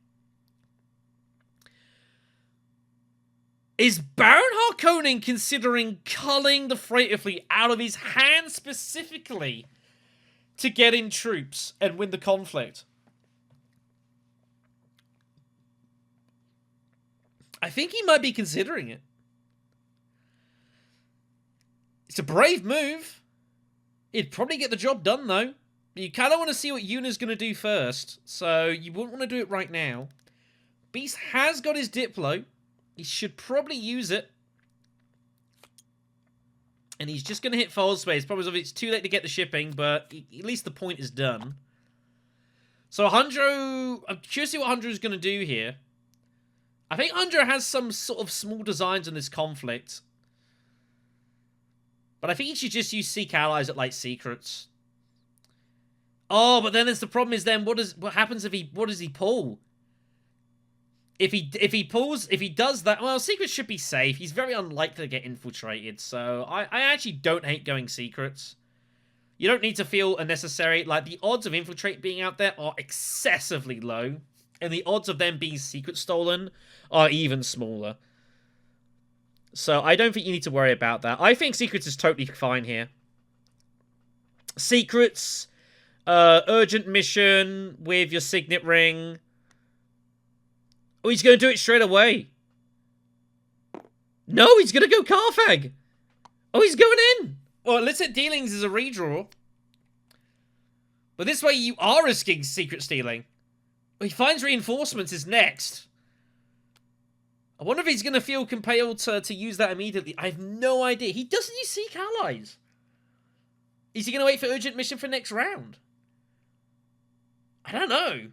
Is Baron Harkonnen considering culling the Freighter Fleet out of his hand specifically to get in troops and win the conflict? I think he might be considering it. It's a brave move. It'd probably get the job done, though. You kind of want to see what Yuna's going to do first, so you wouldn't want to do it right now. Beast has got his Diplo. He should probably use it. And he's just going to hit Fold Space. Probably it's too late to get the shipping, but at least the point is done. So Hundro... I'm curious to see what Hundro's going to do here. I think Hundro has some sort of small designs on this conflict. But I think he should just use Seek Allies at, like, secrets. Oh, but then there's the problem is then what happens if he... What does he pull? If he does that, well, secrets should be safe. He's very unlikely to get infiltrated, so I actually don't hate going secrets. You don't need to feel unnecessary. Like, the odds of infiltrate being out there are excessively low, and the odds of them being secret stolen are even smaller. So I don't think you need to worry about that. I think secrets is totally fine here. Secrets, urgent mission with your signet ring. Oh, he's going to do it straight away. No, he's going to go Carthag. Oh, he's going in. Well, illicit dealings is a redraw. But this way you are risking secret stealing. He finds reinforcements is next. I wonder if he's going to feel compelled to use that immediately. I have no idea. He doesn't use Seek Allies. Is he going to wait for urgent mission for next round? I don't know.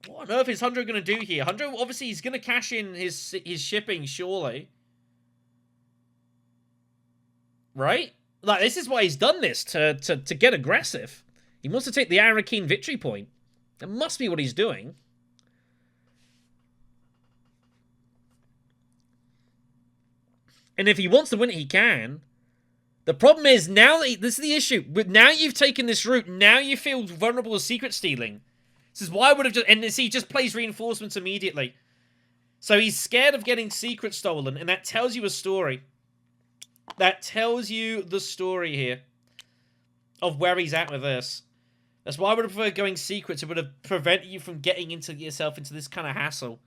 What on earth is Hundro going to do here? Hundro, obviously, he's going to cash in his shipping, surely. Right? Like, this is why he's done this, to get aggressive. He wants to take the Arrakis victory point. That must be what he's doing. And if he wants to win it, he can. The problem is, now, this is the issue. Now you've taken this route, now you feel vulnerable to secret stealing. This is why I would have just... And he just plays reinforcements immediately. So he's scared of getting secret stolen, and that tells you a story. That tells you the story here of where he's at with this. That's why I would have preferred going secrets. It would have prevented you from getting yourself into this kind of hassle.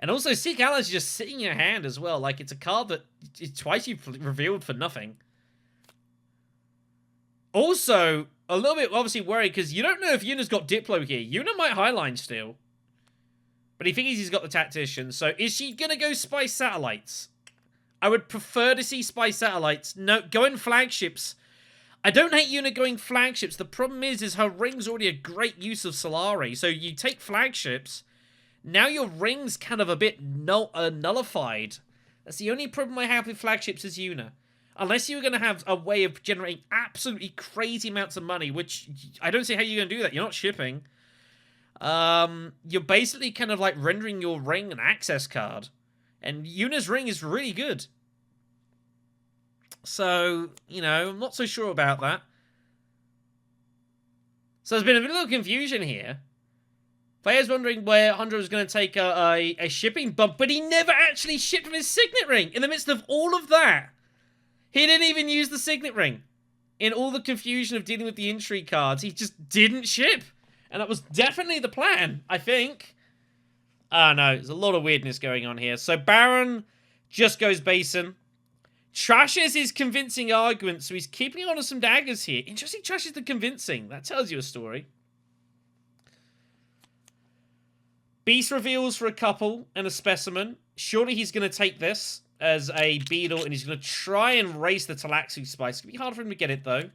And also, Seek Allies is just sitting in your hand as well. Like, it's a card that twice you've revealed for nothing. Also, a little bit obviously worried because you don't know if Yuna's got Diplo here. Yuna might highline still. But he figures he's got the Tactician. So is she going to go Spy Satellites? I would prefer to see Spy Satellites. No, going flagships. I don't hate Yuna going flagships. The problem is her ring's already a great use of Solari. So you take flagships. Now your ring's kind of a bit nullified. That's the only problem I have with flagships is Yuna. Unless you're going to have a way of generating absolutely crazy amounts of money, which I don't see how you're going to do that. You're not shipping. You're basically kind of like rendering your ring an access card. And Yuna's ring is really good. So, you know, I'm not so sure about that. So there's been a little confusion here. Players wondering where Hunter was going to take a shipping bump, but he never actually shipped from his signet ring. In the midst of all of that, he didn't even use the signet ring. In all the confusion of dealing with the intrigue cards, he just didn't ship. And that was definitely the plan, I think. Ah, no, there's a lot of weirdness going on here. So Baron just goes Basin. Trashes his convincing argument, so he's keeping on to some daggers here. Interesting, trashes the convincing. That tells you a story. Beast reveals for a couple and a specimen. Surely he's going to take this as a beetle, and he's going to try and race the Talaxu spice. It's going to be hard for him to get it, though.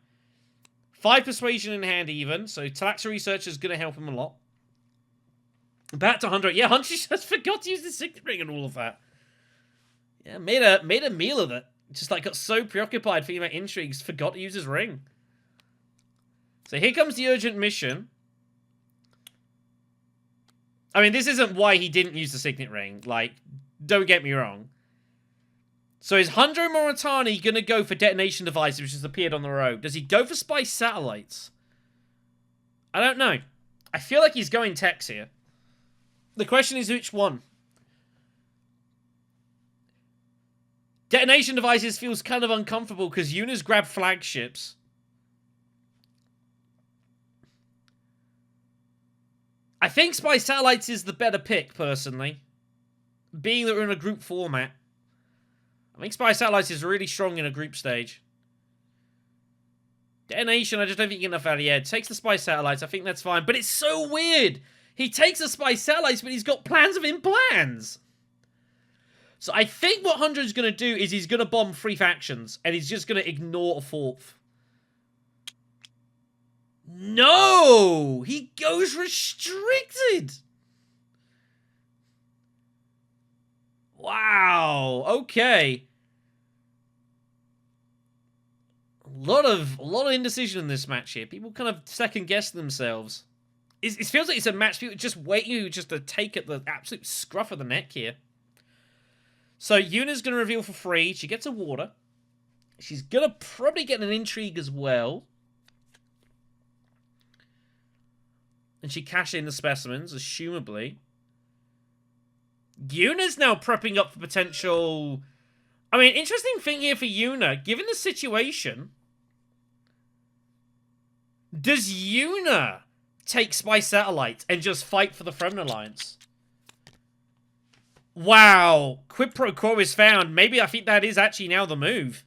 5 persuasion in hand, even. So Talaxu research is going to help him a lot. Back to 100. Yeah, 100 just forgot to use the signet ring and all of that. Yeah, made a meal of it. Just like got so preoccupied thinking about intrigues, forgot to use his ring. So here comes the urgent mission. I mean, this isn't why he didn't use the signet ring. Like, don't get me wrong. So is Hundo Moritani going to go for detonation devices, which has appeared on the road? Does he go for spice satellites? I don't know. I feel like he's going Tex here. The question is which one? Detonation devices feels kind of uncomfortable because Yuna's grabbed flagships. I think Spice Satellites is the better pick, personally. Being that we're in a group format. I think Spice Satellites is really strong in a group stage. Detonation, I just don't think you get enough out of the air. Takes the Spice Satellites, I think that's fine. But it's so weird. He takes the Spice Satellites, but he's got plans within plans. So I think what Hunter's going to do is he's going to bomb 3 factions, and he's just going to ignore a 4th. No! He goes restricted! Wow, okay. A lot of indecision in this match here. People kind of second-guess themselves. It feels like it's a match people just waiting just to take at the absolute scruff of the neck here. So Yuna's going to reveal for free. She gets a water. She's going to probably get an intrigue as well. And she cashes in the specimens, assumably. Yuna's now prepping up for potential... I mean, interesting thing here for Yuna. Given the situation... Does Yuna take Spice Satellites and just fight for the Fremen Alliance? Wow. Quid pro quo is found. Maybe I think that is actually now the move.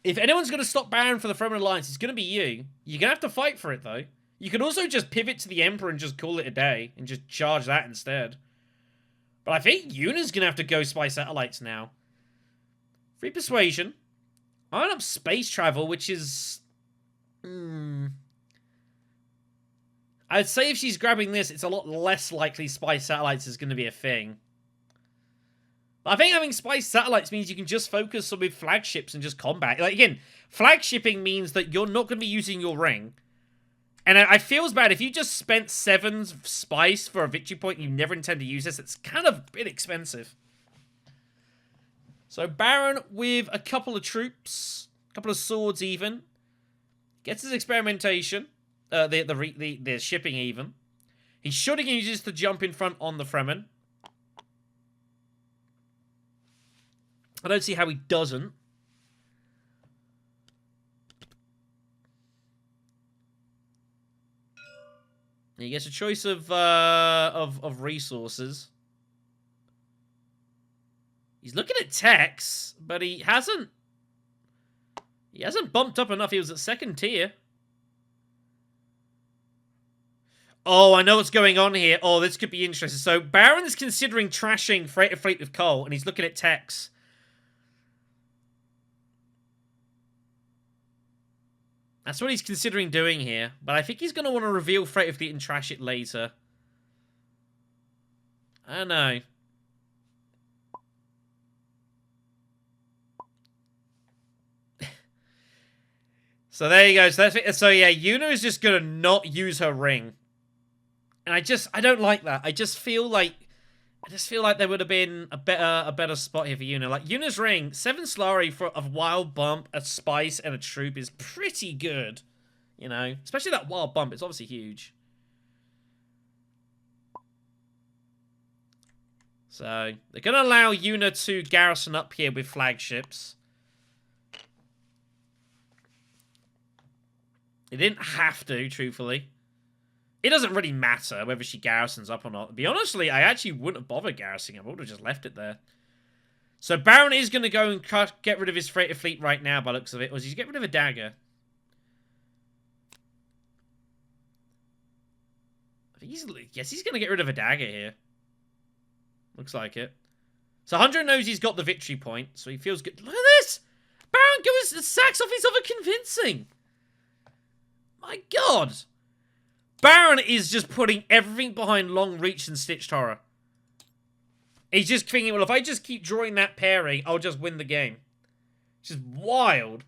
If anyone's going to stop Baron for the Fremen Alliance, it's going to be you. You're going to have to fight for it, though. You could also just pivot to the Emperor and just call it a day. And just charge that instead. But I think Yuna's going to have to go Spy Satellites now. Free Persuasion. Iron up Space Travel, which is... I'd say if she's grabbing this, it's a lot less likely Spy Satellites is going to be a thing. But I think having Spy Satellites means you can just focus on with flagships and just combat. Like, again, flagshipping means that you're not going to be using your ring. And I feels bad. If you just spent 7 spice for a victory point and you never intend to use this, it's kind of a bit expensive. So Baron with a couple of troops, a couple of swords even. Gets his experimentation. The shipping even. He should have used this to jump in front on the Fremen. I don't see how he doesn't. He gets a choice of resources. He's looking at techs, but he hasn't bumped up enough. He was at 2nd tier. Oh, I know what's going on here. Oh, this could be interesting. So Baron's considering trashing Freighter Fleet with coal, and he's looking at techs. That's what he's considering doing here. But I think he's going to want to reveal Freighter Fleet and trash it later. I don't know. So there you go. So yeah, Yuna is just going to not use her ring. And I don't like that. I just feel like there would have been a better spot here for Yuna. Like, Yuna's ring, 7 Slurry for a wild bump, a spice, and a troop is pretty good. You know? Especially that wild bump. It's obviously huge. So, they're going to allow Yuna to garrison up here with flagships. They didn't have to, truthfully. It doesn't really matter whether she garrisons up or not. To be honestly, I actually wouldn't have bothered garrisoning up. I would have just left it there. So Baron is going to go and get rid of his freighter fleet right now by the looks of it. Or is he get rid of a dagger? Yes, he's going to get rid of a dagger here. Looks like it. So Hundred knows he's got the victory point, so he feels good. Look at this! Baron goes and sacks off his other convincing. My God. Baron is just putting everything behind Long Reach and Stitched Horror. He's just thinking, well, if I just keep drawing that pairing, I'll just win the game. It's just wild.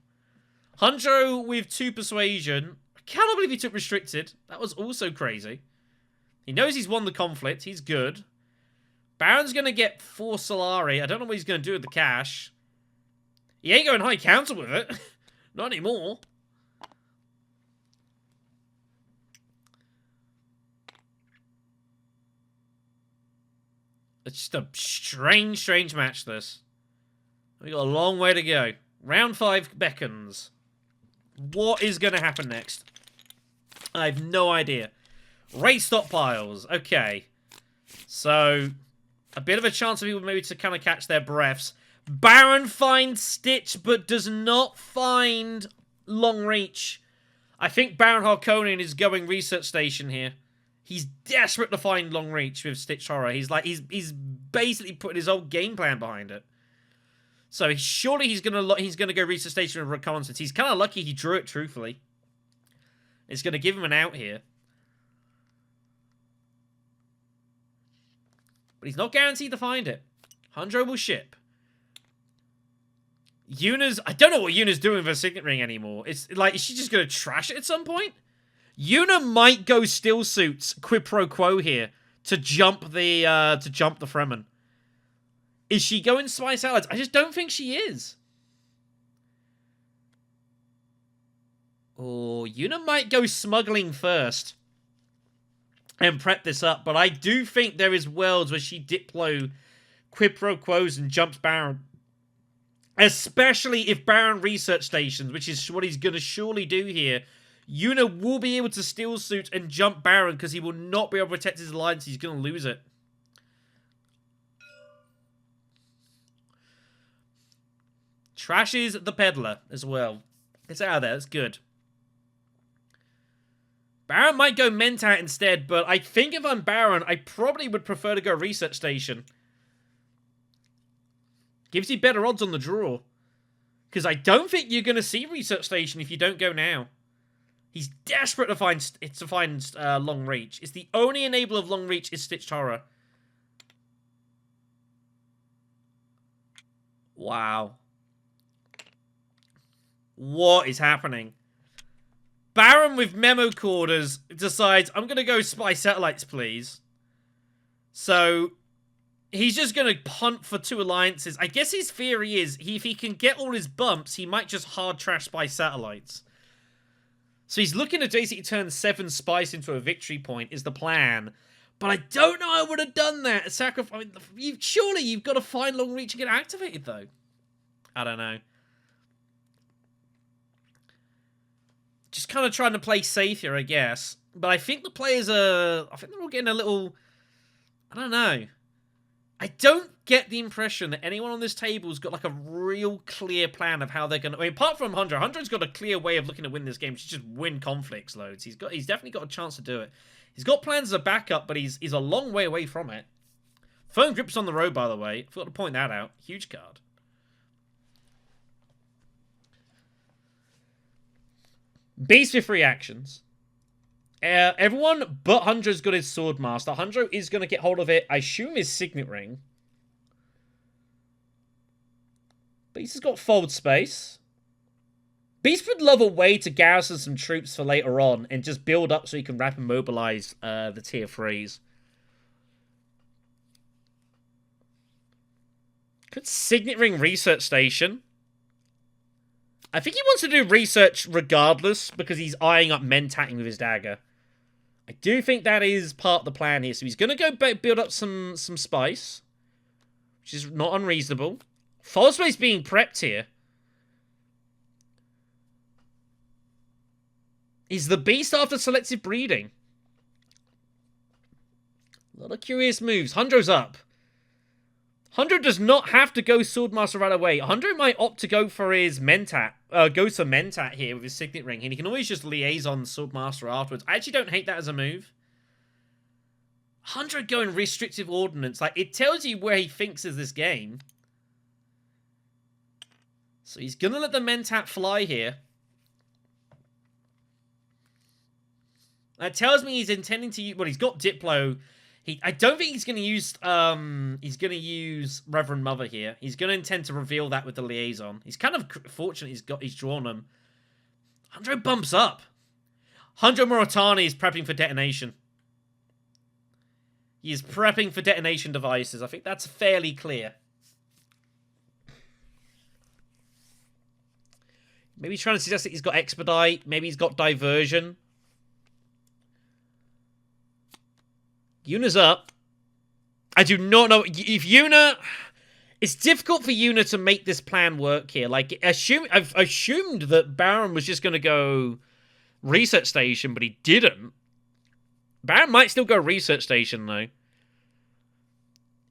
Hunjo with 2 persuasion. I cannot believe he took restricted. That was also crazy. He knows he's won the conflict. He's good. Baron's going to get 4 Solari. I don't know what he's going to do with the cash. He ain't going high counter with it. Not anymore. It's just a strange, strange match, this. We got a long way to go. Round 5 beckons. What is going to happen next? I have no idea. Race stockpiles. Okay. So, a bit of a chance for people maybe to kind of catch their breaths. Baron finds Stitch, but does not find Long Reach. I think Baron Harkonnen is going research station here. He's desperate to find Long Reach with Stitched Horror. He's basically putting his whole game plan behind it. So surely he's gonna go research station with reconnaissance. He's kind of lucky he drew it. Truthfully, it's gonna give him an out here, but he's not guaranteed to find it. Hundred will ship. Yuna's. I don't know what Yuna's doing with her signet ring anymore. It's like, is she just gonna trash it at some point? Yuna might go still suits quid pro quo here to jump the Fremen. Is she going spice salads? I just don't think she is. Oh, Yuna might go smuggling first and prep this up, but I do think there is worlds where she diplo quid pro quos and jumps Baron. Especially if Baron research stations, which is what he's going to surely do here. Yuna will be able to steal suit and jump Baron because he will not be able to protect his alliance. He's going to lose it. Trashes the peddler as well. It's out of there. That's good. Baron might go Mentat instead, but I think if I'm Baron, I probably would prefer to go research station. Gives you better odds on the draw. Because I don't think you're going to see research station if you don't go now. He's desperate to find Long Reach. It's the only enabler of Long Reach is Stitched Horror. Wow. What is happening? Baron with memo quarters decides, I'm going to go spy satellites, please. So, he's just going to punt for 2 alliances. I guess his theory is, if he can get all his bumps, he might just hard trash spy satellites. So he's looking to basically turn 7 spice into a victory point, is the plan. But I don't know I would have done that. Surely you've got to find Long Reach and get activated, though. I don't know. Just kind of trying to play safe here, I guess. But I think the players are... I think they're all getting a little... I don't know. I don't get the impression that anyone on this table's got like a real clear plan of how they're going to... I mean, apart from Hundred. Hundred's got a clear way of looking to win this game. Just win conflicts loads. He's definitely got a chance to do it. He's got plans as a backup, but he's a long way away from it. Firm Grip's on the road, by the way. I forgot to point that out. Huge card. Beast with 3 actions. Everyone but Hundred's got his Sword Master. Hundred is going to get hold of it. I assume his Signet Ring. Beast has got Fold Space. Beast would love a way to garrison some troops for later on and just build up so he can rapid mobilize the tier 3s. Could Signet Ring Research Station. I think he wants to do research regardless because he's eyeing up Mentatting with his dagger. I do think that is part of the plan here. So he's going to go build up some spice, which is not unreasonable. False space being prepped here. Is the beast after selective breeding? A lot of curious moves. Hundro's up. Hundro does not have to go Swordmaster right away. Hundro might opt to go for his Mentat. Goes for Mentat here with his Signet Ring. And he can always just liaison Swordmaster afterwards. I actually don't hate that as a move. Hundro going Restrictive Ordnance. Like, it tells you where he thinks is this game. So he's going to let the Mentat fly here. That tells me he's intending to use... Well, he's got Diplo. I don't think he's going to use... he's going to use Reverend Mother here. He's going to intend to reveal that with the liaison. He's kind of fortunate he's drawn them. Hundro bumps up. Hundro Moritani is prepping for detonation. He is prepping for detonation devices. I think that's fairly clear. Maybe he's trying to suggest that he's got Expedite. Maybe he's got Diversion. Yuna's up. I do not know if Yuna... It's difficult for Yuna to make this plan work here. Like, I've assumed that Baron was just going to go Research Station, but he didn't. Baron might still go Research Station, though.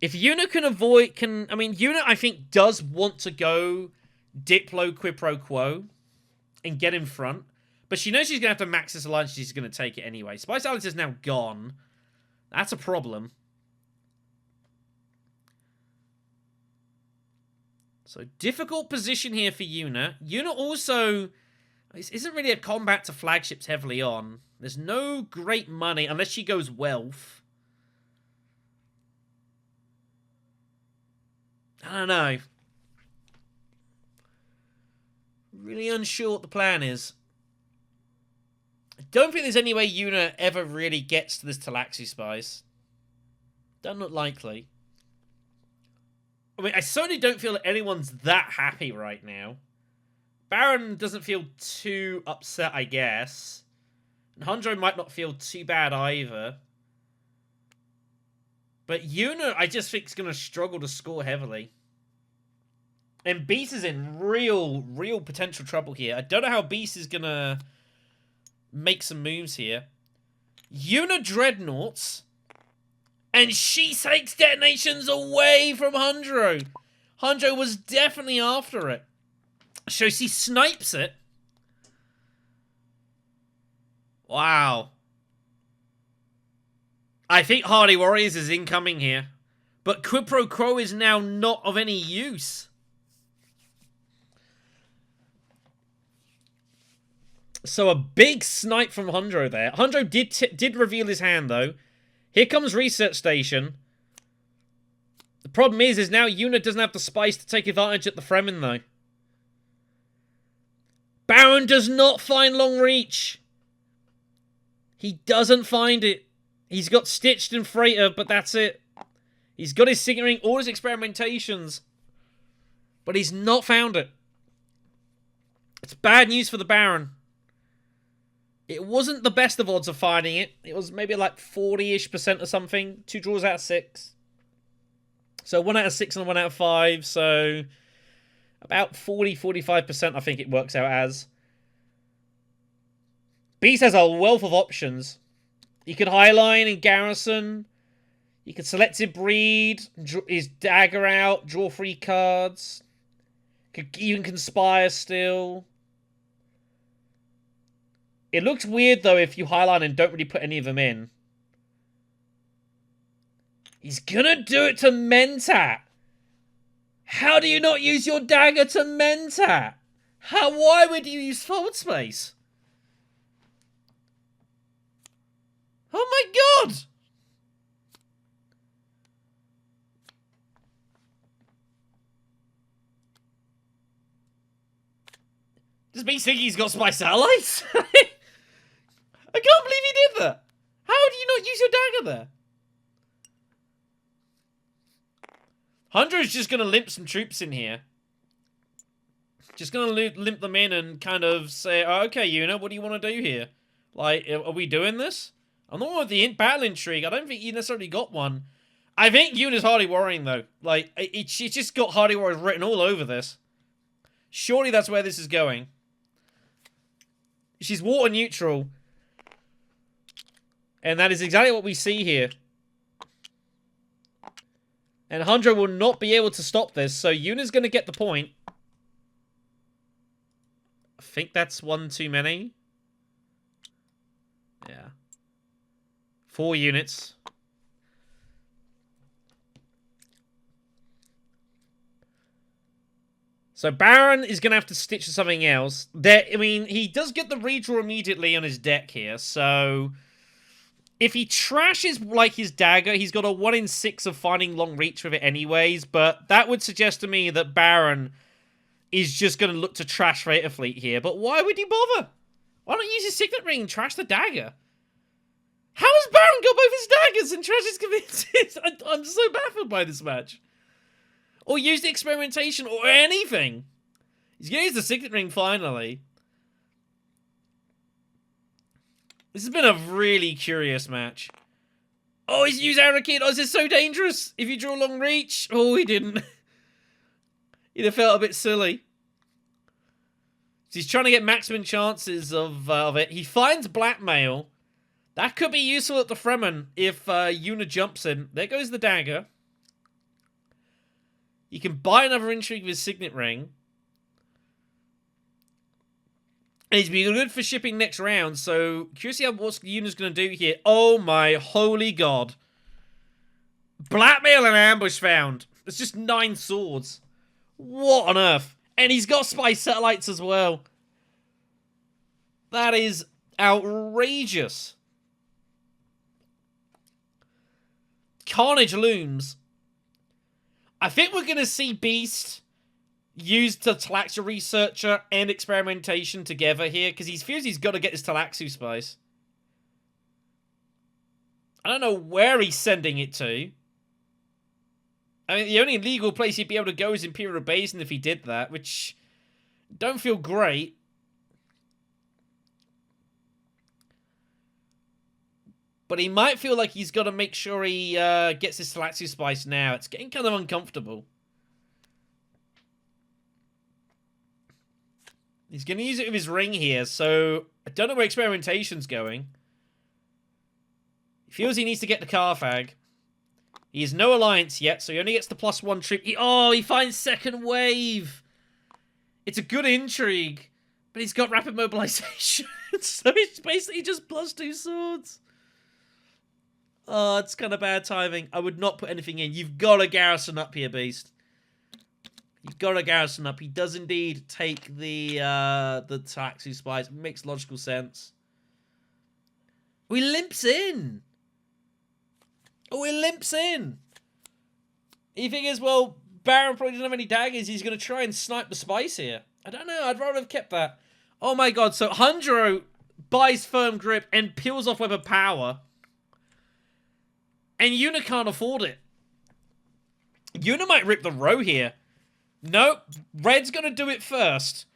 If Yuna can avoid... I mean, Yuna, I think, does want to go Diplo Quid Pro Quo and get in front. But she knows she's going to have to max this alliance. She's going to take it anyway. Spice Alliance is now gone. That's a problem. So, difficult position here for Yuna. Yuna also... This isn't really a combat to flagships heavily on. There's no great money unless she goes Wealth. I don't know. Really unsure what the plan is. I don't think there's any way Yuna ever really gets to this Talaxi Spice. Doesn't look likely. I mean, I certainly don't feel that anyone's that happy right now. Baron doesn't feel too upset, I guess. And Hundro might not feel too bad either. But Yuna, I just think, is going to struggle to score heavily. And Beast is in real potential trouble here. I don't know how Beast is going to make some moves here. Yuna Dreadnoughts. And she takes detonations away from Hundro. Hundro was definitely after it. So she snipes it. Wow. I think Hardy Warriors is incoming here. But Quid Pro Quo is now not of any use. So a big snipe from Hundro there. Hundro did reveal his hand, though. Here comes Research Station. The problem is now Yuna doesn't have the spice to take advantage at the Fremen, though. Baron does not find Long Reach. He doesn't find it. He's got Stitched and Freighter, but that's it. He's got his Signet Ring, all his experimentations. But he's not found it. It's bad news for the Baron. It wasn't the best of odds of finding it. It was maybe like 40-ish% or something. 2 draws out of 6. So 1 out of 6 and 1 out of 5. So about 40-45% I think it works out as. Beast has a wealth of options. You could Highline and Garrison. You could Selective Breed. His Dagger out. Draw 3 cards. Could even Conspire still. It looks weird, though, if you highline and don't really put any of them in. He's gonna do it to Mentat. How do you not use your dagger to Mentat? Why would you use forward space? Oh my god! Does me think he's got Spice Allies? I can't believe he did that. How do you not use your dagger there? Hundro's just going to limp some troops in here. Just gonna limp them in and kind of say, oh, okay, Yuna, what do you want to do here? Like, are we doing this? I'm not with the battle intrigue. I don't think you necessarily got one. I think Yuna's Hardy Warring, though. Like, she's just got Hardy Warriors written all over this. Surely that's where this is going. She's water neutral. And that is exactly what we see here. And Hundro will not be able to stop this, so Yuna's going to get the point. I think that's one too many. Yeah. 4 units. So Baron is going to have to stitch to something else. I mean, he does get the redraw immediately on his deck here, so if he trashes like his dagger, he's got a 1 in 6 of finding long reach with it anyways, but that would suggest to me that Baron is just going to look to trash Raider Fleet here. But why would he bother? Why not use his Signet Ring and trash the dagger? How has Baron got both his daggers and trashes committed? I'm so baffled by this match. Or use the experimentation or anything. He's going to use the Signet Ring finally. This has been a really curious match. Oh, he's used Arrakis. Oh, this is so dangerous. If you draw long reach. Oh, he didn't. He'd have felt a bit silly. He's trying to get maximum chances of it. He finds Blackmail. That could be useful at the Fremen if Yuna jumps in. There goes the dagger. You can buy another intrigue with his Signet Ring. And he's been good for shipping next round, so curious to see what Yuna's going to do here. Oh my holy god. Blackmail and ambush found. It's just 9 swords. What on earth? And he's got spy satellites as well. That is outrageous. Carnage looms. I think we're going to see Beast used to Talaxu Researcher and Experimentation together here, because he feels he's got to get his Talaxu Spice. I don't know where he's sending it to. I mean, the only legal place he'd be able to go is Imperial Basin if he did that, which don't feel great. But he might feel like he's got to make sure he gets his Talaxu Spice now. It's getting kind of uncomfortable. He's going to use it with his ring here, so I don't know where Experimentation's going. He feels he needs to get the Carthag. He has no alliance yet, so he only gets the +1 trip. He finds second wave. It's a good intrigue, but he's got rapid mobilization, so it's basically just +2 swords. Oh, it's kind of bad timing. I would not put anything in. You've got to garrison up here, Beast. You've got to garrison up. He does indeed take the Talaxu Spice. It makes logical sense. Oh, he limps in. Oh, he limps in. He figures, well, Baron probably doesn't have any daggers. He's going to try and snipe the Spice here. I don't know. I'd rather have kept that. Oh, my God. So, Hundro buys Firm Grip and peels off Web of Power. And Yuna can't afford it. Yuna might rip the row here. Nope. Red's going to do it first.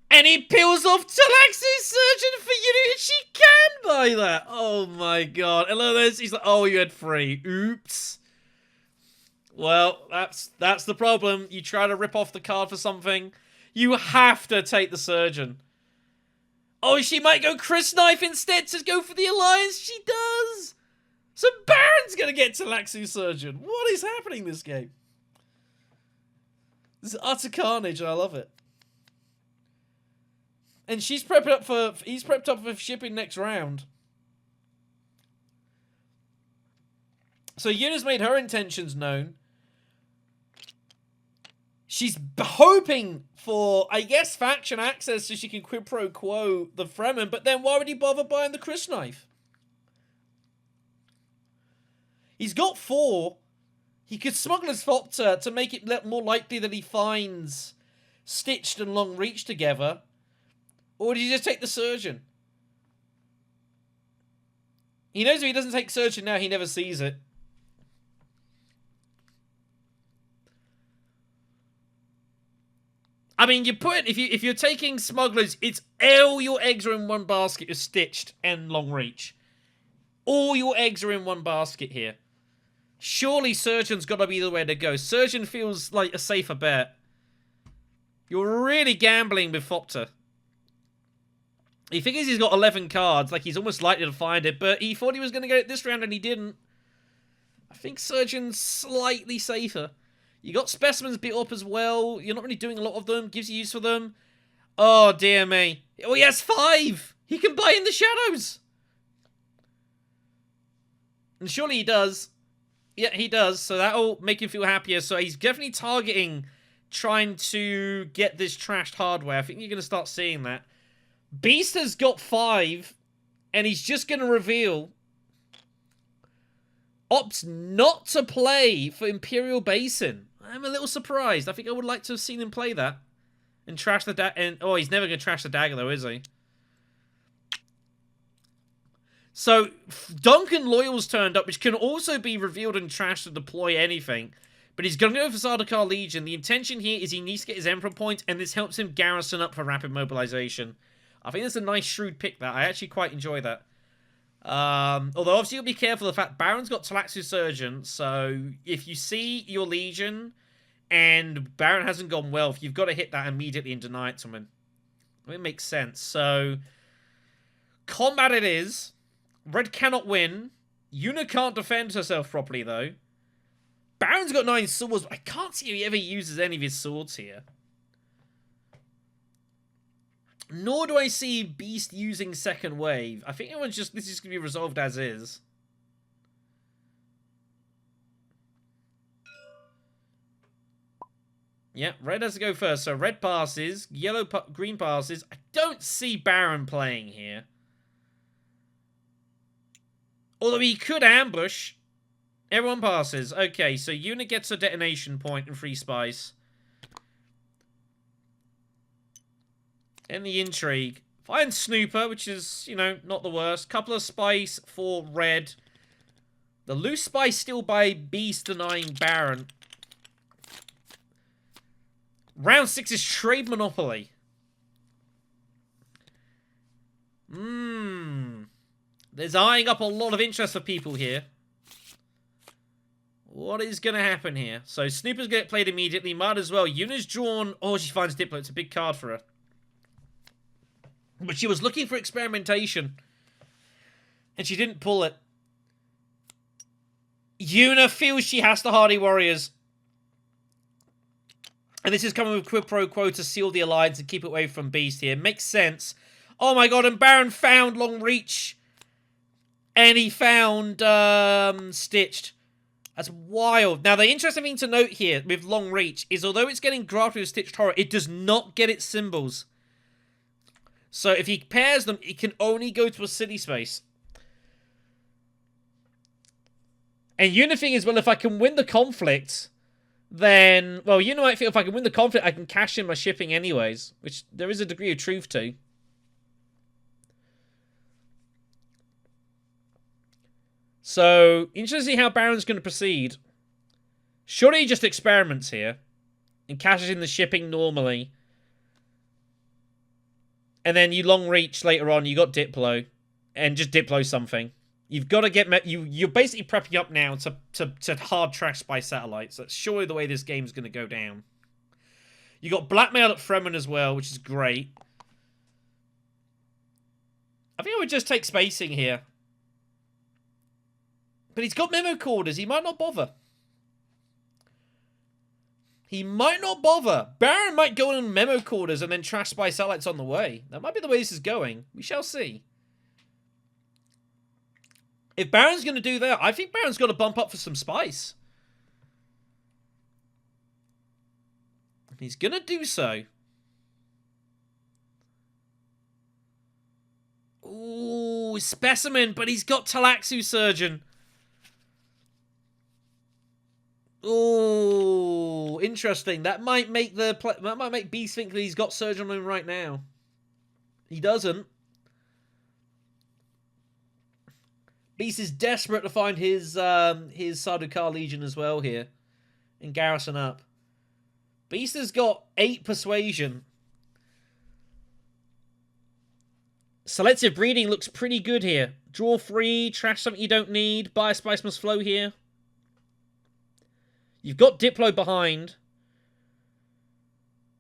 And he peels off Talaxu Surgeon for Yuna. She can buy that. Oh my god. Hello, there's. He's like, oh, you had 3. Oops. Well, that's the problem. You try to rip off the card for something. You have to take the Surgeon. Oh, she might go Chris Knife instead to go for the Alliance. She does. So Baron's going to get Talaxu Surgeon. What is happening this game? This is utter carnage, and I love it. And she's prepped up for... He's prepped up for shipping next round. So Yuna's made her intentions known. She's hoping for, I guess, faction access so she can quid pro quo the Fremen, but then why would he bother buying the Chris Knife? He's got 4. He could smuggle his Thopter to make it more likely that he finds Stitched and Long Reach together. Or did he just take the Surgeon? He knows if he doesn't take Surgeon now, he never sees it. I mean, if you're taking smugglers, it's all your eggs are in one basket. You're stitched and long reach. All your eggs are in one basket here. Surely Surgeon's got to be the way to go. Surgeon feels like a safer bet. You're really gambling with Fopter. He figures he's got 11 cards, like he's almost likely to find it, but he thought he was going to get it this round and he didn't. I think Surgeon's slightly safer. You got Specimens bit up as well. You're not really doing a lot of them. Gives you use for them. Oh, dear me. Oh, he has 5! He can buy in the shadows! And surely he does. Yeah, he does. So that'll make him feel happier. So he's definitely targeting trying to get this trashed hardware. I think you're going to start seeing that. Beast has got 5, and he's just going to reveal. Opts not to play for Imperial Basin. I'm a little surprised. I think I would like to have seen him play that. And trash the dagger. Oh, he's never going to trash the dagger, though, is he? So, Duncan Loyal's turned up, which can also be revealed and trashed to deploy anything. But he's going to go for Sardaukar Legion. The intention here is he needs to get his Emperor point, and this helps him garrison up for rapid mobilization. I think that's a nice, shrewd pick, that. I actually quite enjoy that. Although, obviously, you'll be careful of the fact Baron's got Talaxu Surgeon, so if you see your Legion and Baron hasn't gone well, you've got to hit that immediately and deny it to him. It makes sense. So, combat it is. Red cannot win. Yuna can't defend herself properly, though. Baron's got 9 swords, but I can't see if he ever uses any of his swords here. Nor do I see Beast using second wave. I think this is going to be resolved as is. Yeah, red has to go first. So red passes, green passes. I don't see Baron playing here. Although he could ambush. Everyone passes. Okay, so Unit gets a detonation point and free spice. And the intrigue. Find Snooper, which is, you know, not the worst. Couple of spice for red. The loose spice still by Beast denying Baron. Round 6 is Trade Monopoly. There's eyeing up a lot of interest for people here. What is going to happen here? So Snooper's going to get played immediately. Might as well. Yuna's drawn. Oh, she finds Diplo. It's a big card for her. But she was looking for experimentation. And she didn't pull it. Yuna feels she has to Hardy Warriors. And this is coming with quid pro quo to seal the alliance and keep it away from Beast here. Makes sense. Oh my god, and Baron found Long Reach. And he found Stitched. That's wild. Now, the interesting thing to note here with Long Reach is although it's getting grafted with Stitched Horror, it does not get its symbols. So if he pairs them, it can only go to a city space. And Yuna thing is, well, if I can win the conflict, then... Well, Yuna might feel if I can win the conflict, I can cash in my shipping anyways. Which there is a degree of truth to. So, interesting to see how Baron's going to proceed. Surely he just experiments here. And cashes in the shipping normally. And then you long reach later on, you got Diplo. And just Diplo something. You've got to get... You're basically prepping up now to hard trash by satellites. That's surely the way this game's going to go down. You got blackmail at Fremen as well, which is great. I think I would just take spacing here. But he's got memo corders. He might not bother. He might not bother. Baron might go on memo corders and then trash spy satellites on the way. That might be the way this is going. We shall see. If Baron's going to do that, I think Baron's got to bump up for some spice. He's going to do so. Ooh, Specimen, but he's got Talaxu Surgeon. Oh, interesting. That might make Beast think that he's got Surgeon on him right now. He doesn't. Beast is desperate to find his Sardaukar Legion as well here. And garrison up. Beast has got 8 persuasion. Selective breeding looks pretty good here. Draw 3, trash something you don't need. Buy a spice must flow here. You've got Diplo behind.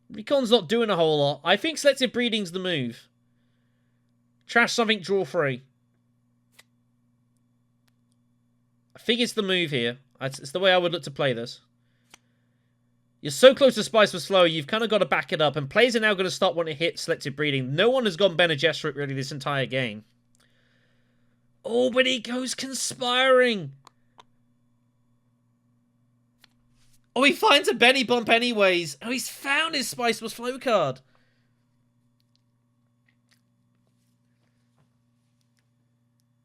Recon's not doing a whole lot. I think selective breeding's the move. Trash something, draw 3. I think it's the move here. It's the way I would look to play this. You're so close to Spice was slow, you've kind of got to back it up. And players are now going to start wanting to hit selective breeding. No one has gone Bene Gesserit really this entire game. Oh, but he goes conspiring. Oh, he finds a Benny bump anyways. Oh, he's found his Spice was flow card.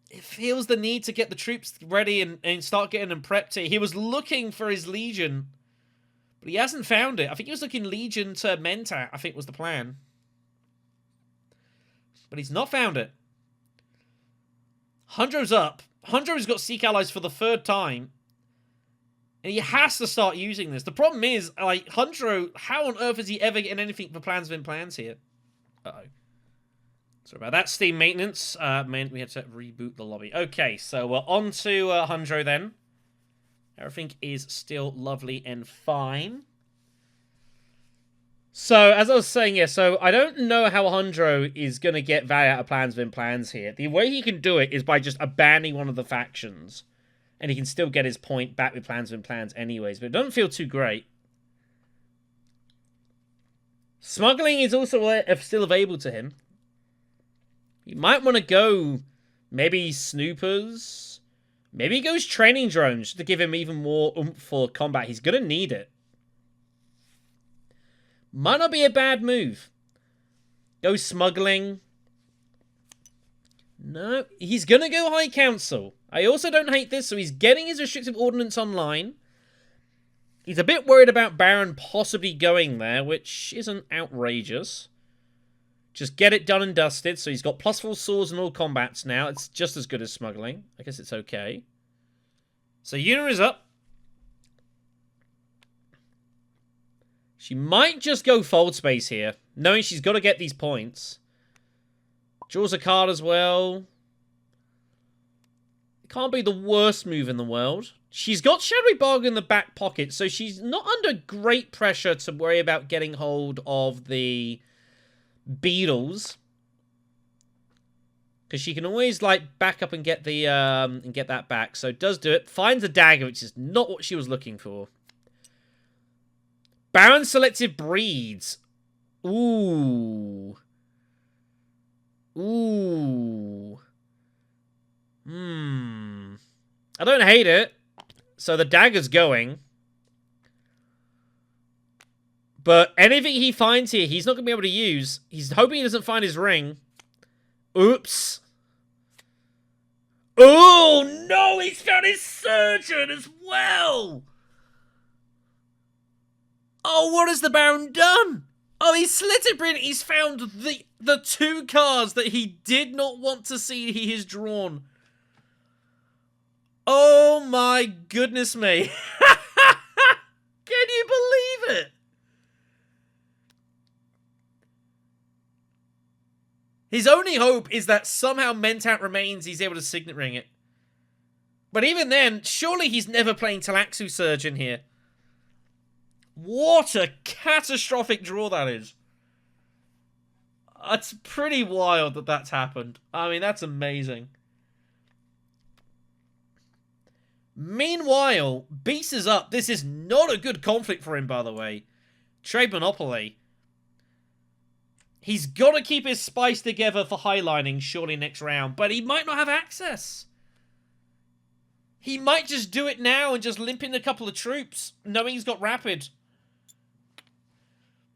It feels the need to get the troops ready and start getting them prepped here. He was looking for his Legion, but he hasn't found it. I think he was looking Legion to Mentat, I think was the plan. But he's not found it. Hundro's up. Hundro's got Seek Allies for the 3rd time. And he has to start using this. The problem is, like, Hundro, how on earth is he ever getting anything for plans within plans here? Uh-oh. Sorry about that. Steam maintenance meant we had to reboot the lobby. Okay, so we're on to Hundro then. Everything is still lovely and fine. So, as I was saying, yeah, so I don't know how Hundro is going to get value out of plans within plans here. The way he can do it is by just abandoning one of the factions. And he can still get his point back with plans within plans anyways, but it doesn't feel too great. Smuggling is also still available to him. You might want to go maybe Snoopers. Maybe he goes training drones to give him even more oomph for combat. He's going to need it. Might not be a bad move. Go smuggling. No, he's going to go High Council. I also don't hate this, so he's getting his restrictive ordnance online. He's a bit worried about Baron possibly going there, which isn't outrageous. Just get it done and dusted. So he's got +4 swords in all combats now. It's just as good as smuggling. I guess it's okay. So Yuna is up. She might just go fold space here, knowing she's got to get these points. Draws a card as well. It can't be the worst move in the world. She's got Shadowy Bog in the back pocket, so she's not under great pressure to worry about getting hold of the beetles. Because she can always, like, back up and get the and get that back. So does do it. Finds a dagger, which is not what she was looking for. Baron selective breeds. Ooh. Ooh. I don't hate it. So the dagger's going. But anything he finds here, he's not going to be able to use. He's hoping he doesn't find his ring. Oops. Oh, no! He's found his surgeon as well! Oh, what has the Baron done? Oh, he's slit it, Bryn. He's found the 2 cards that he did not want to see he has drawn. Oh my goodness me. Can you believe it? His only hope is that somehow Mentat remains, he's able to Signet Ring it. But even then, surely he's never playing Talaxu Surgeon here. What a catastrophic draw that is. It's pretty wild that that's happened. I mean, that's amazing. Meanwhile, Beast is up. This is not a good conflict for him, by the way. Trade Monopoly. He's got to keep his spice together for highlining surely next round, but he might not have access. He might just do it now and just limp in a couple of troops, knowing he's got rapid.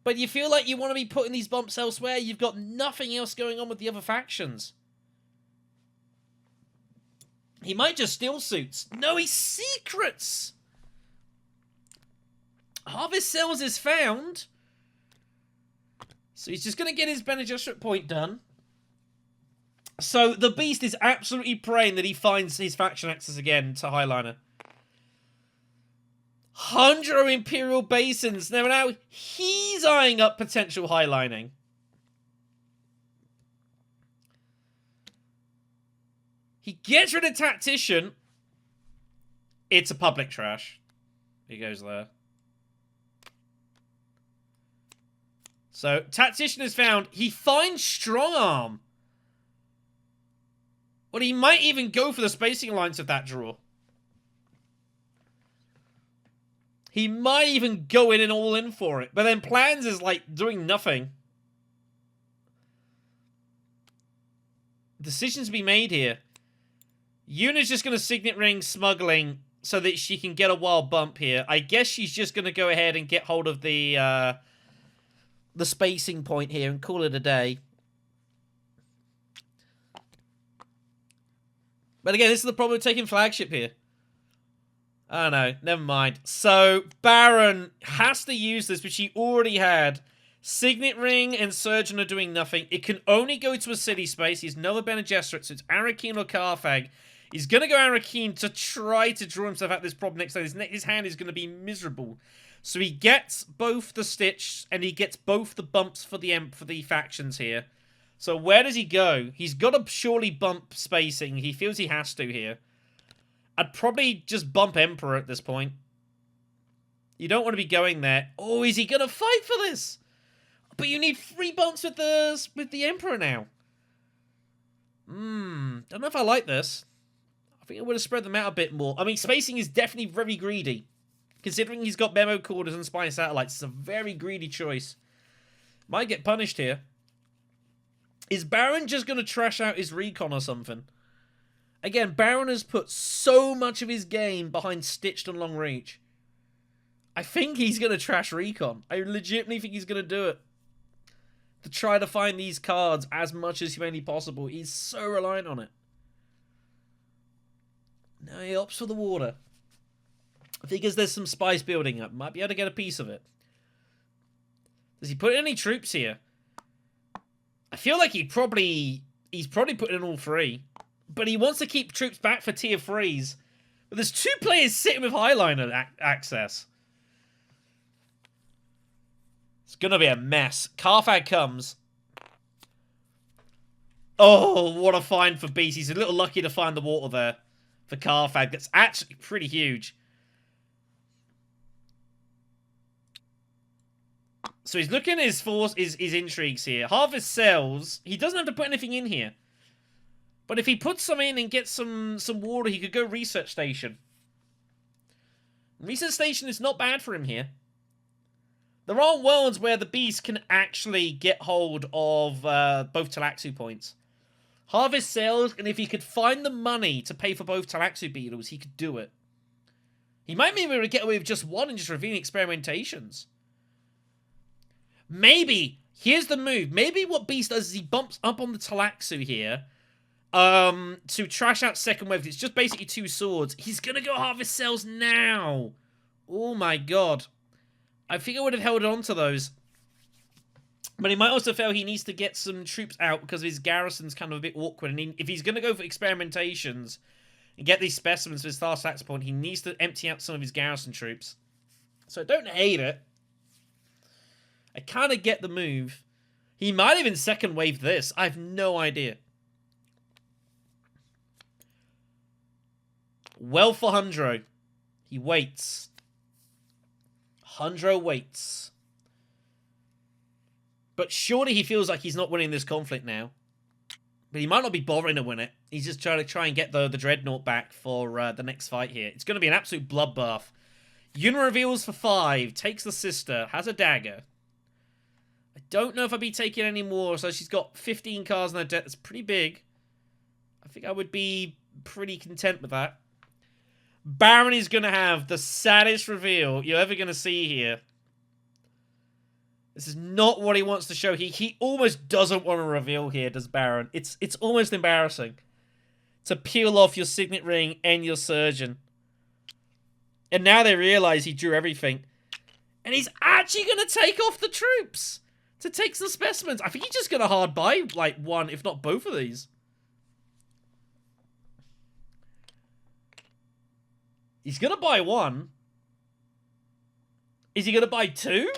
But you feel like you want to be putting these bumps elsewhere. You've got nothing else going on with the other factions. He might just steal suits. No, he secrets. Harvest Cells is found. So he's just going to get his Bene Gesserit point done. So the Beast is absolutely praying that he finds his faction access again to Highliner. 100 Imperial Basins. Now he's eyeing up potential highlining. He gets rid of Tactician. It's a public trash. He goes there. So, Tactician is found. He finds Strong Arm. Well, he might even go for the Spacing Alliance of that draw. He might even go in and all in for it. But then Plans is, like, doing nothing. Decisions to be made here. Yuna's just going to Signet Ring Smuggling so that she can get a wild bump here. I guess she's just going to go ahead and get hold of the spacing point here and call it a day. But again, this is the problem with taking flagship here. I don't know. Never mind. So, Baron has to use this, but she already had. Signet Ring and Surgeon are doing nothing. It can only go to a city space. He's another Bene Gesserit, so it's Arrakeen or Carthag. He's going to go Arrakeen to try to draw himself out of this problem next time. His hand is going to be miserable. So he gets both the Stitch, and he gets both the bumps for the factions here. So where does he go? He's got to surely bump spacing. He feels he has to here. I'd probably just bump Emperor at this point. You don't want to be going there. Oh, is he going to fight for this? But you need 3 bumps with the Emperor now. Don't know if I like this. I think I would have spread them out a bit more. I mean, spacing is definitely very greedy. Considering he's got Memo Corders and Spy Satellites, it's a very greedy choice. Might get punished here. Is Baron just going to trash out his recon or something? Again, Baron has put so much of his game behind Stitched and Long Reach. I think he's going to trash recon. I legitimately think he's going to do it. To try to find these cards as much as humanly possible. He's so reliant on it. No, he opts for the water. I think as there's some spice building up, might be able to get a piece of it. Does he put in any troops here? I feel like he's probably putting in all 3. But he wants to keep troops back for tier 3s. But there's 2 players sitting with Highliner access. It's going to be a mess. Carthag comes. Oh, what a find for Beast. He's a little lucky to find the water there for Carthag. That's actually pretty huge. So he's looking at his intrigues here. Harvest sells. He doesn't have to put anything in here. But if he puts some in and gets some water, he could go Research Station. Research Station is not bad for him here. There are worlds where the Beast can actually get hold of both Talaxu points. Harvest sells, and if he could find the money to pay for both Talaxu Beetles, he could do it. He might be able to get away with just one and just revealing experimentations. Maybe, here's the move. Maybe what Beast does is he bumps up on the Talaxu here to trash out second wave. It's just basically 2 swords. He's going to go Harvest Cells now. Oh my god. I think I would have held on to those. But he might also feel he needs to get some troops out because his garrison's kind of a bit awkward. And if he's going to go for experimentations and get these specimens for his last axe point, he needs to empty out some of his garrison troops. So I don't hate it. I kind of get the move. He might even second wave this. I have no idea. Well for Hundro. He waits. Hundro waits. But surely he feels like he's not winning this conflict now. But he might not be bothering to win it. He's just trying to get the Dreadnought back for the next fight here. It's going to be an absolute bloodbath. Yuna reveals for 5. Takes the sister. Has a dagger. I don't know if I'd be taking any more. So she's got 15 cards in her deck. That's pretty big. I think I would be pretty content with that. Baron is going to have the saddest reveal you're ever going to see here. This is not what he wants to show. He almost doesn't want to reveal here, does Baron. It's almost embarrassing to peel off your Signet Ring and your Surgeon. And now they realize he drew everything. And he's actually going to take off the troops to take some specimens. I think he's just going to hard buy like one, if not both of these. He's going to buy one. Is he going to buy 2?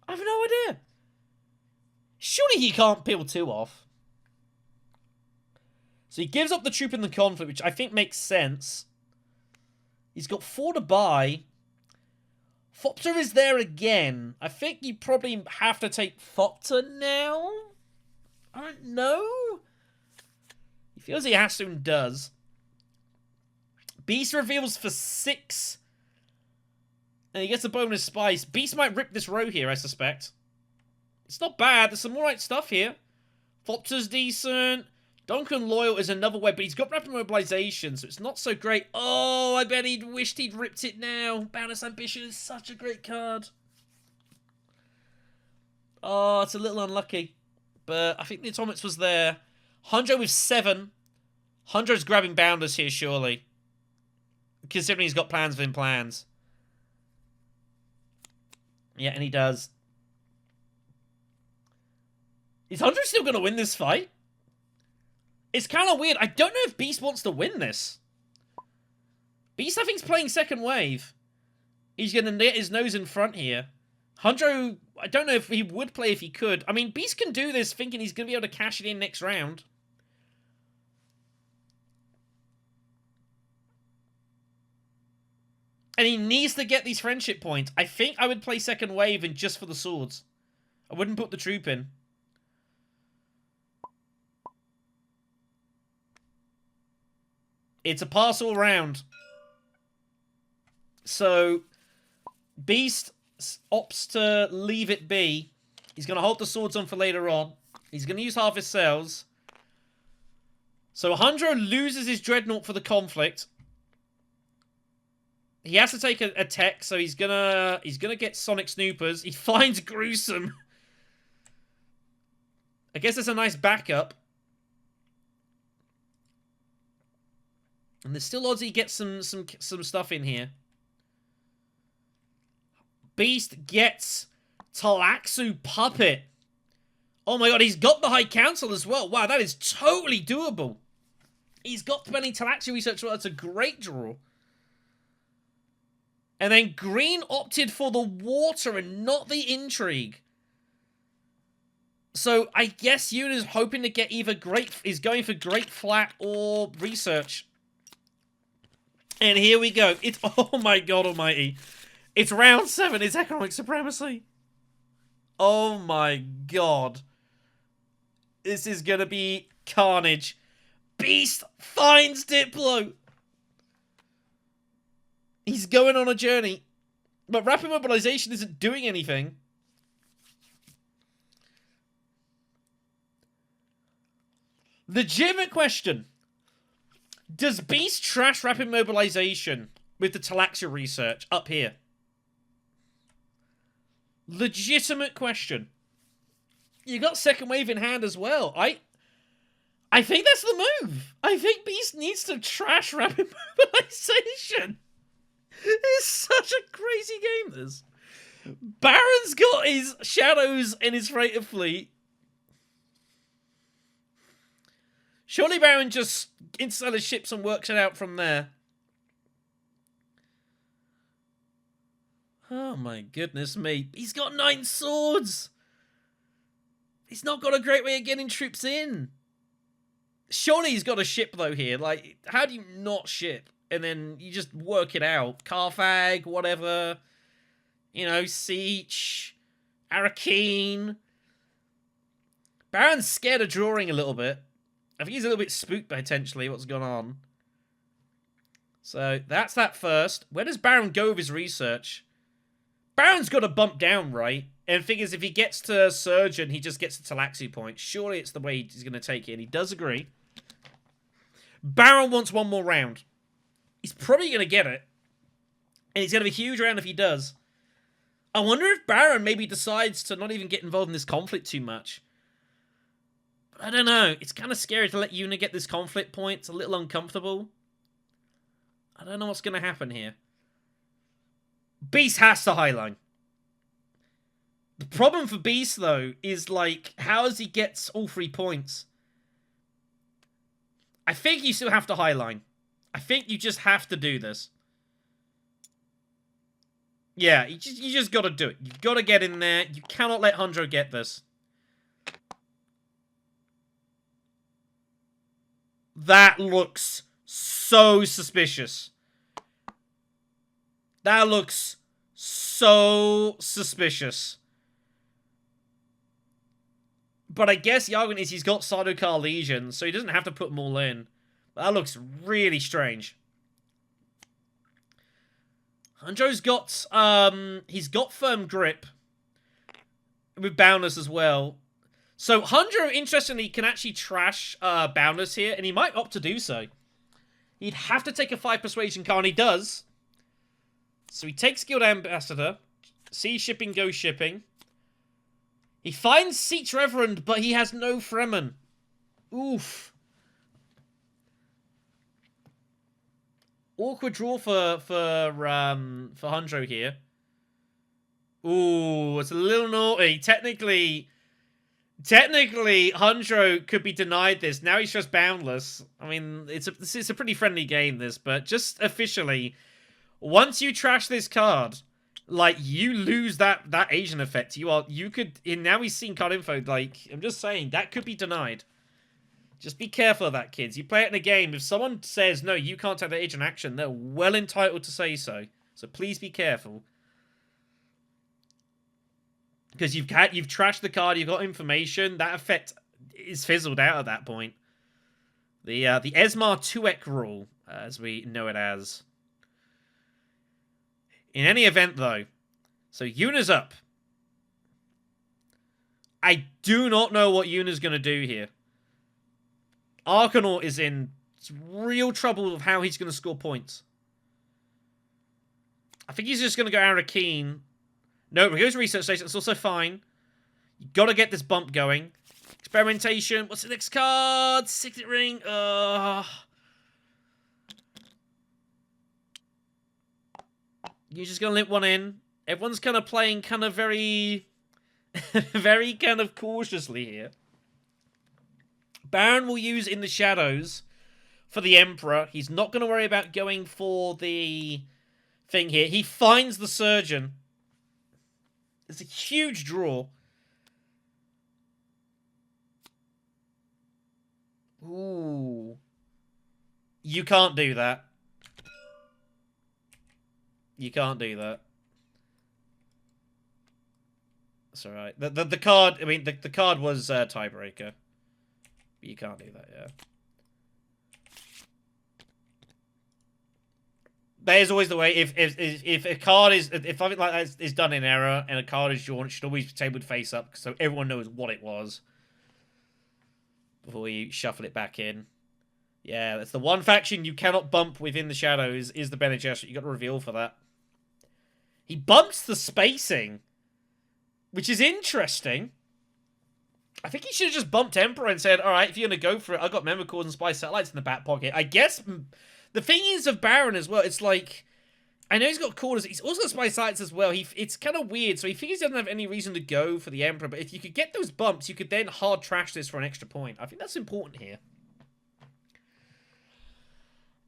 I have no idea. Surely he can't peel 2 off. So he gives up the troop in the conflict, which I think makes sense. He's got 4 to buy. Thopter is there again. I think you probably have to take Thopter now. I don't know. He feels he has to and does. Beast reveals for 6. And he gets a bonus spice. Beast might rip this row here, I suspect. It's not bad. There's some alright stuff here. Thopter's decent. Duncan Loyal is another way, but he's got rapid mobilization, so it's not so great. Oh, I bet he'd wished he'd ripped it now. Boundless Ambition is such a great card. Oh, it's a little unlucky. But I think the Atomics was there. Hundro with 7. Hundro's grabbing Bounders here, surely. Considering he's got plans within plans. Yeah, and he does. Is Hundro still going to win this fight? It's kind of weird. I don't know if Beast wants to win this. Beast, I think, is playing second wave. He's going to get his nose in front here. Hundro, I don't know if he would play if he could. I mean, Beast can do this thinking he's going to be able to cash it in next round. And he needs to get these friendship points. I think I would play second wave and just for the swords. I wouldn't put the troop in. It's a pass all round. So, Beast opts to leave it be. He's going to hold the swords on for later on. He's going to use half his cells. So, Hundro loses his Dreadnought for the conflict. He has to take a tech, so he's gonna get Sonic Snoopers. He finds Gruesome. I guess it's a nice backup. And there's still odds he gets some stuff in here. Beast gets Talaxu Puppet. Oh my god, he's got the High Council as well. Wow, that is totally doable. He's got plenty Talaxu research. Well, that's a great draw. And then green opted for the water and not the intrigue. So I guess Yoon is hoping to get either is going for great flat or research. And here we go. It's, oh my god almighty. It's round 7. It's economic supremacy. Oh my god. This is going to be carnage. Beast finds Diplo. He's going on a journey. But rapid mobilization isn't doing anything. Legitimate question. Does Beast trash rapid mobilization with the Talaxia research up here? Legitimate question. You got second wave in hand as well. I think that's the move. I think Beast needs to trash rapid mobilization. It's such a crazy game, this. Baron's got his shadows and his freighter fleet. Surely Baron just installs his ships and works it out from there. Oh my goodness me. He's got 9 swords. He's not got a great way of getting troops in. Surely he's got a ship though here. Like, how do you not ship? And then you just work it out. Carthag, whatever. You know, Siege. Arrakis. Baron's scared of drawing a little bit. I think he's a little bit spooked potentially what's going on. So, that's that first. Where does Baron go with his research? Baron's got to bump down, right? And figures if he gets to Surgeon, he just gets the Talaxi point. Surely it's the way he's going to take it, and he does agree. Baron wants one more round. He's probably going to get it. And it's going to be a huge round if he does. I wonder if Baron maybe decides to not even get involved in this conflict too much. But I don't know. It's kind of scary to let Yuna get this conflict point. It's a little uncomfortable. I don't know what's going to happen here. Beast has to highline. The problem for Beast, though, is, like, how does he get all 3 points? I think you still have to highline. I think you just have to do this. Yeah, you just got to do it. You've got to get in there. You cannot let Hundro get this. That looks so suspicious. That looks so suspicious. But I guess the argument is he's got Sardaukar Legion, so he doesn't have to put them all in. But that looks really strange. Hundro's got, he's got Firm Grip. With Boundless as well. So Hundro, interestingly, can actually trash Boundless here, and he might opt to do so. He'd have to take a 5 Persuasion card, and he does. So he takes Guild Ambassador. Sea Shipping, Go Shipping. He finds Seat Reverend, but he has no Fremen. Oof. Awkward draw for Hundro here. Ooh, it's a little naughty. Technically, Hundro could be denied this. Now he's just Boundless. I mean, it's a pretty friendly game, this, but just officially, once you trash this card, like, you lose that Asian effect. You could, now he's seen card info, like, I'm just saying, that could be denied. Just be careful of that, kids. You play it in a game, if someone says, no, you can't take the Asian action, they're well entitled to say so. So please be careful. Because you've trashed the card, you've got information, that effect is fizzled out at that point. The Esmar 2ek rule, as we know it as. In any event, though, so Yuna's up. I do not know what Yuna's going to do here. Arkhanaut is in real trouble of how he's going to score points. I think he's just going to go Arrakis. No, he goes Research Station. It's also fine. You got to get this bump going. Experimentation. What's the next card? Signet Ring. You're just going to limp one in. Everyone's kind of playing kind of very... very kind of cautiously here. Baron will use In the Shadows for the Emperor. He's not going to worry about going for the thing here. He finds the Surgeon. It's a huge draw. Ooh. You can't do that. You can't do that. That's alright. The card, I mean, the card was tiebreaker. But you can't do that, yeah. That is always the way. If a card is, if something like that is done in error and a card is drawn, it should always be tabled face up so everyone knows what it was before you shuffle it back in. Yeah, that's the one faction you cannot bump within the shadows is the Bene Gesserit. You got to reveal for that. He bumps the spacing, which is interesting. I think he should have just bumped Emperor and said, all right, if you're going to go for it, I've got Memory Cores and Spy Satellites in the back pocket. I guess the thing is of Baron as well, it's like, I know he's got Cores, he's also got Spy Satellites as well. It's kind of weird, so he figures he doesn't have any reason to go for the Emperor, but if you could get those bumps, you could then hard trash this for an extra point. I think that's important here.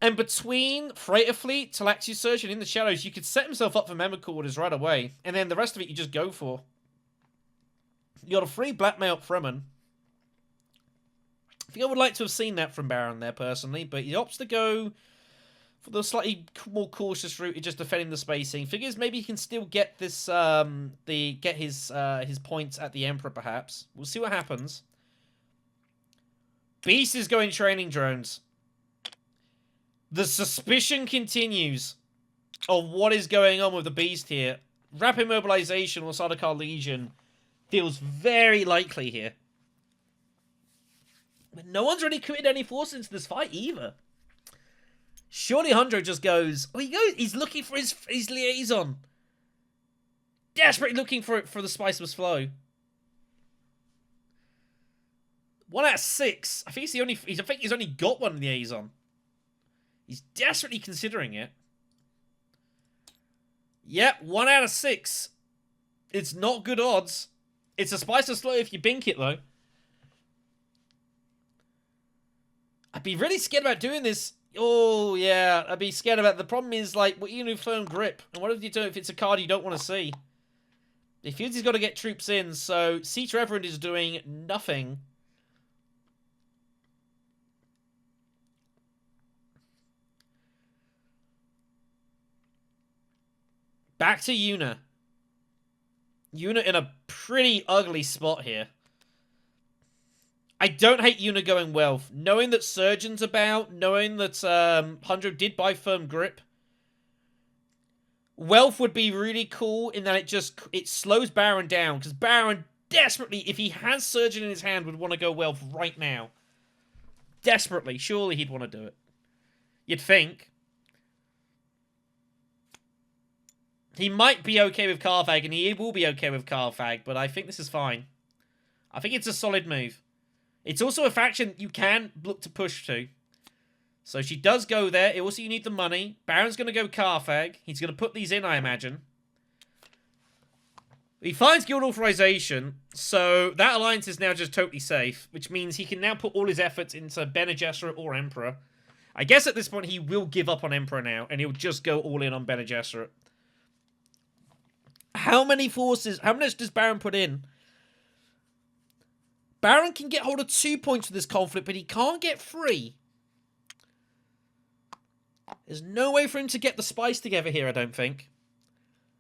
And between Freighter Fleet, Talaxi Surge, and In the Shadows, you could set himself up for Memory Cores right away, and then the rest of it you just go for. You got a free Blackmail Fremen. I think I would like to have seen that from Baron there, personally, but he opts to go for the slightly more cautious route, just defending the spacing. Figures maybe he can still get this, get his points at the Emperor, perhaps. We'll see what happens. Beast is going training drones. The suspicion continues of what is going on with the Beast here. Rapid Mobilization or Sardaukar Legion feels very likely here. But no one's really committed any force into this fight either. Surely Hundro just goes... Oh, he's looking for his liaison. Desperately looking for the Spiceless Flow. 1 out of 6. I think he's only got one liaison. He's desperately considering it. Yep, 1 out of 6. It's not good odds. It's a Spiceless Flow if you bink it, though. I'd be really scared about doing this. Oh, yeah, I'd be scared about it. The problem is, like, what you do firm grip? And what if you do if it's a card you don't want to see? He feels he's got to get troops in, so Siege Reverend is doing nothing. Back to Yuna. Yuna in a pretty ugly spot here. I don't hate Yuna going Wealth. Knowing that Surgeon's about, knowing that Hundred did buy Firm Grip. Wealth would be really cool in that it slows Baron down. Because Baron desperately, if he has Surgeon in his hand, would want to go Wealth right now. Desperately. Surely he'd want to do it. You'd think. He might be okay with Carthag, and he will be okay with Carthag, but I think this is fine. I think it's a solid move. It's also a faction you can look to push to. So she does go there. Also, you need the money. Baron's going to go Carthag. He's going to put these in, I imagine. He finds Guild Authorization, so that alliance is now just totally safe, which means he can now put all his efforts into Bene Gesserit or Emperor. I guess at this point he will give up on Emperor now, and he'll just go all in on Bene Gesserit. How many forces, how much does Baron put in? Baron can get hold of 2 points with this conflict, but he can't get 3. There's no way for him to get the spice together here, I don't think.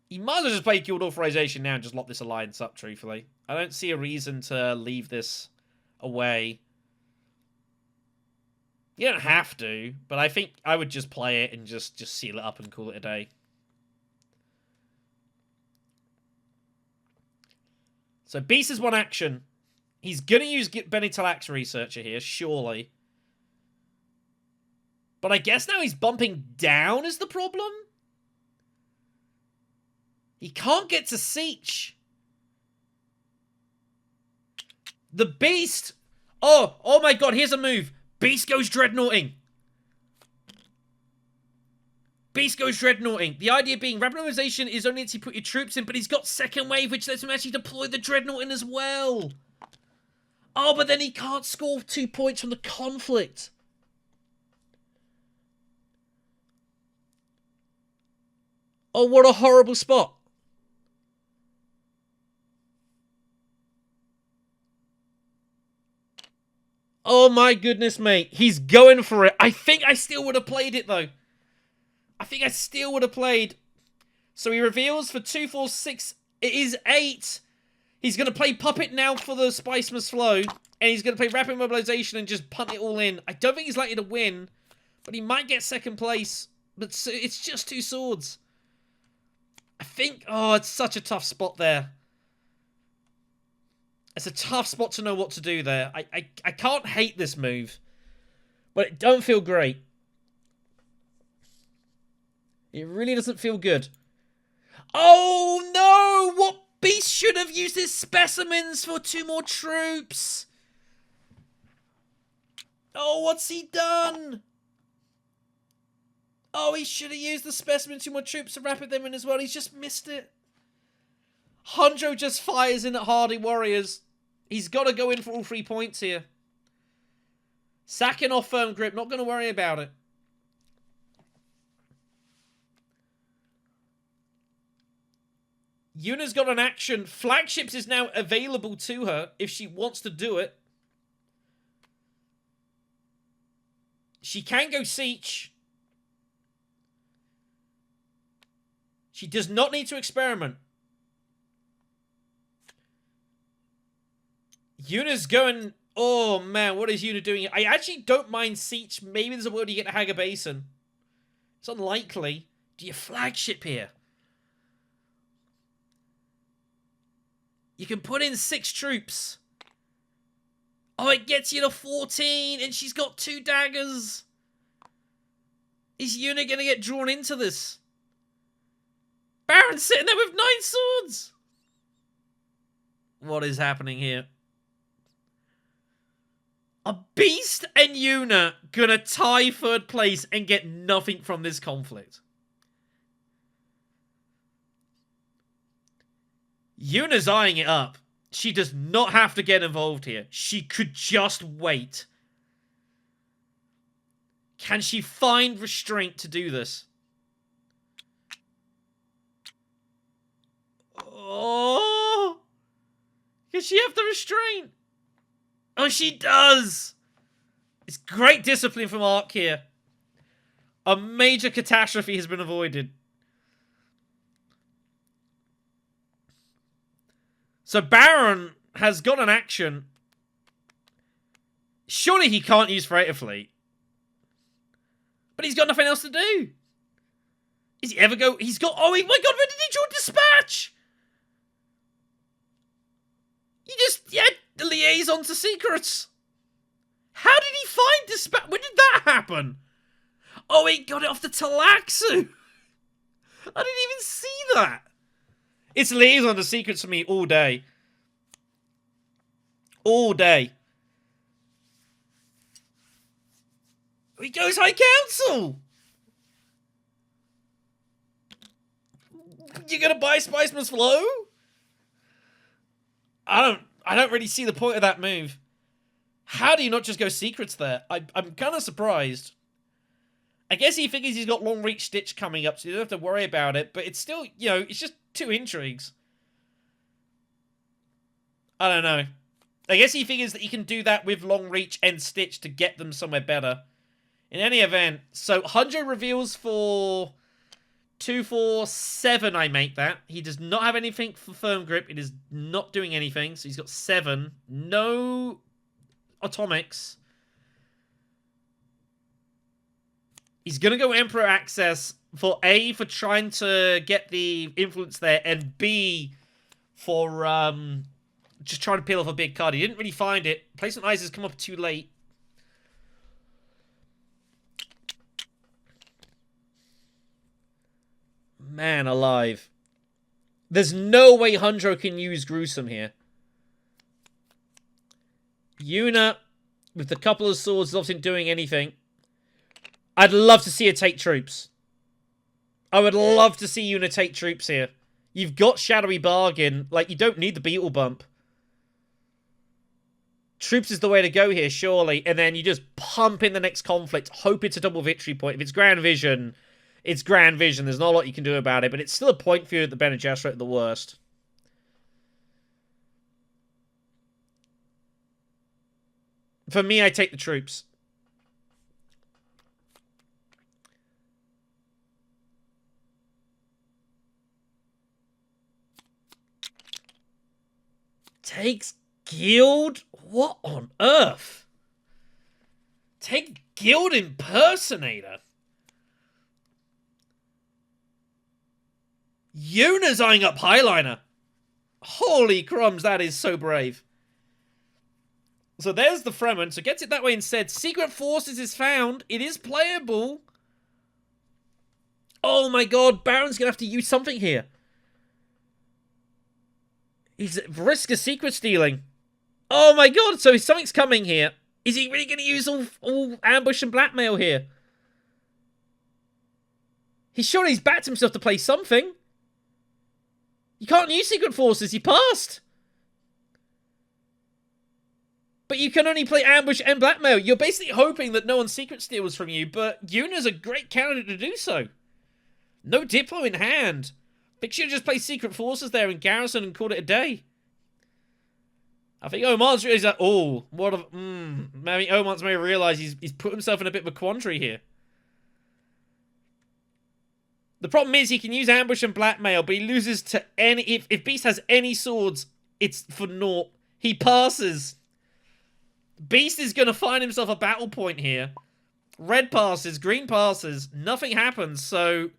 He might as well just play Guild Authorization now and just lock this alliance up, truthfully. I don't see a reason to leave this away. You don't have to, but I think I would just play it and just seal it up and call it a day. So Beast is one action. He's going to use Bene Talax Researcher here, surely. But I guess now he's bumping down is the problem? He can't get to Siege. The Beast... Oh my god, here's a move. Beast goes Dreadnoughting. Beast goes Dreadnoughting. The idea being, Rapid Mobilization is only to put your troops in, but he's got second wave, which lets him actually deploy the Dreadnoughting as well. Oh, but then he can't score 2 points from the conflict. Oh, what a horrible spot. Oh my goodness, mate. He's going for it. I think I still would have played it, though. I think I still would have played. So he reveals for 2, 4, 6. It is 8. He's going to play Puppet now for the Spice Must Flow. And he's going to play Rapid Mobilization and just punt it all in. I don't think he's likely to win. But he might get second place. But it's just 2 swords. I think... Oh, it's such a tough spot there. It's a tough spot to know what to do there. I can't hate this move. But it don't feel great. It really doesn't feel good. Oh, no! What Beast should have used his specimens for 2 more troops? Oh, what's he done? Oh, he should have used the specimen 2 more troops to rapid them in as well. He's just missed it. Hundro just fires in at Hardy Warriors. He's got to go in for all 3 points here. Sacking off Firm Grip. Not going to worry about it. Yuna's got an action. Flagships is now available to her if she wants to do it. She can go Siege. She does not need to experiment. Yuna's going... Oh, man, what is Yuna doing? I actually don't mind Siege. Maybe there's a world you get to Haga Basin. It's unlikely. Do you flagship here? You can put in 6 troops. Oh, it gets you to 14, and she's got 2 daggers. Is Yuna going to get drawn into this? Baron's sitting there with 9 swords. What is happening here? A Beast and Yuna gonna tie 3rd place and get nothing from this conflict. Yuna's eyeing it up. She does not have to get involved here. She could just wait. Can she find restraint to do this? Oh! Does she have the restraint? Oh, she does! It's great discipline from Ark here. A major catastrophe has been avoided. So Baron has got an action. Surely he can't use Freighter Fleet. But he's got nothing else to do. Is he ever go... He's got... Oh my god, where did he draw Dispatch? He just... Yeah, the liaison to secrets. How did he find Dispatch? When did that happen? Oh, he got it off the Talaxu. I didn't even see that. It's liaison to secrets for me all day. All day. He goes High Council. You're gonna buy Spiceman's Flow? I don't really see the point of that move. How do you not just go secrets there? I'm kind of surprised. I guess he figures he's got long reach Stitch coming up, so you don't have to worry about it. But it's still, you know, it's just 2 intrigues. I don't know. I guess he figures that he can do that with long reach and Stitch to get them somewhere better. In any event, so Hunjo reveals for 247, I make that. He does not have anything for firm grip. It is not doing anything, so he's got 7. No atomics. He's going to go Emperor Access for A, for trying to get the influence there, and B, for just trying to peel off a big card. He didn't really find it. Placement Eyes has come up too late. Man alive. There's no way Hunjo can use Gruesome here. Yuna, with a couple of swords, is often doing anything. I'd love to see her take troops. I would love to see Yuna take troops here. You've got Shadowy Bargain. Like, you don't need the Beetle Bump. Troops is the way to go here, surely. And then you just pump in the next conflict. Hope it's a double victory point. If it's Grand Vision, it's Grand Vision. There's not a lot you can do about it. But it's still a point for you at the Bene Gesserit at the worst. For me, I take the troops. Takes Guild? What on earth? Take Guild Impersonator? Yuna's eyeing up Highliner. Holy crumbs, that is so brave. So there's the Fremen. So gets it that way instead. Secret Forces is found. It is playable. Oh my god, Baron's going to have to use something here. He's at risk of secret stealing. Oh my god, so something's coming here. Is he really going to use all ambush and blackmail here? He's backed himself to play something. You can't use Secret Forces, he passed. But you can only play ambush and blackmail. You're basically hoping that no one secret steals from you, but Yuna's a great candidate to do so. No Diplo in hand. Think should just play Secret Forces there in Garrison and called it a day. I think Oman's realized that, oh, what of, maybe Oman's may realize he's put himself in a bit of a quandary here. The problem is he can use ambush and blackmail, but he loses to any, if Beast has any swords, it's for naught. He passes. Beast is going to find himself a battle point here. Red passes, green passes, nothing happens, so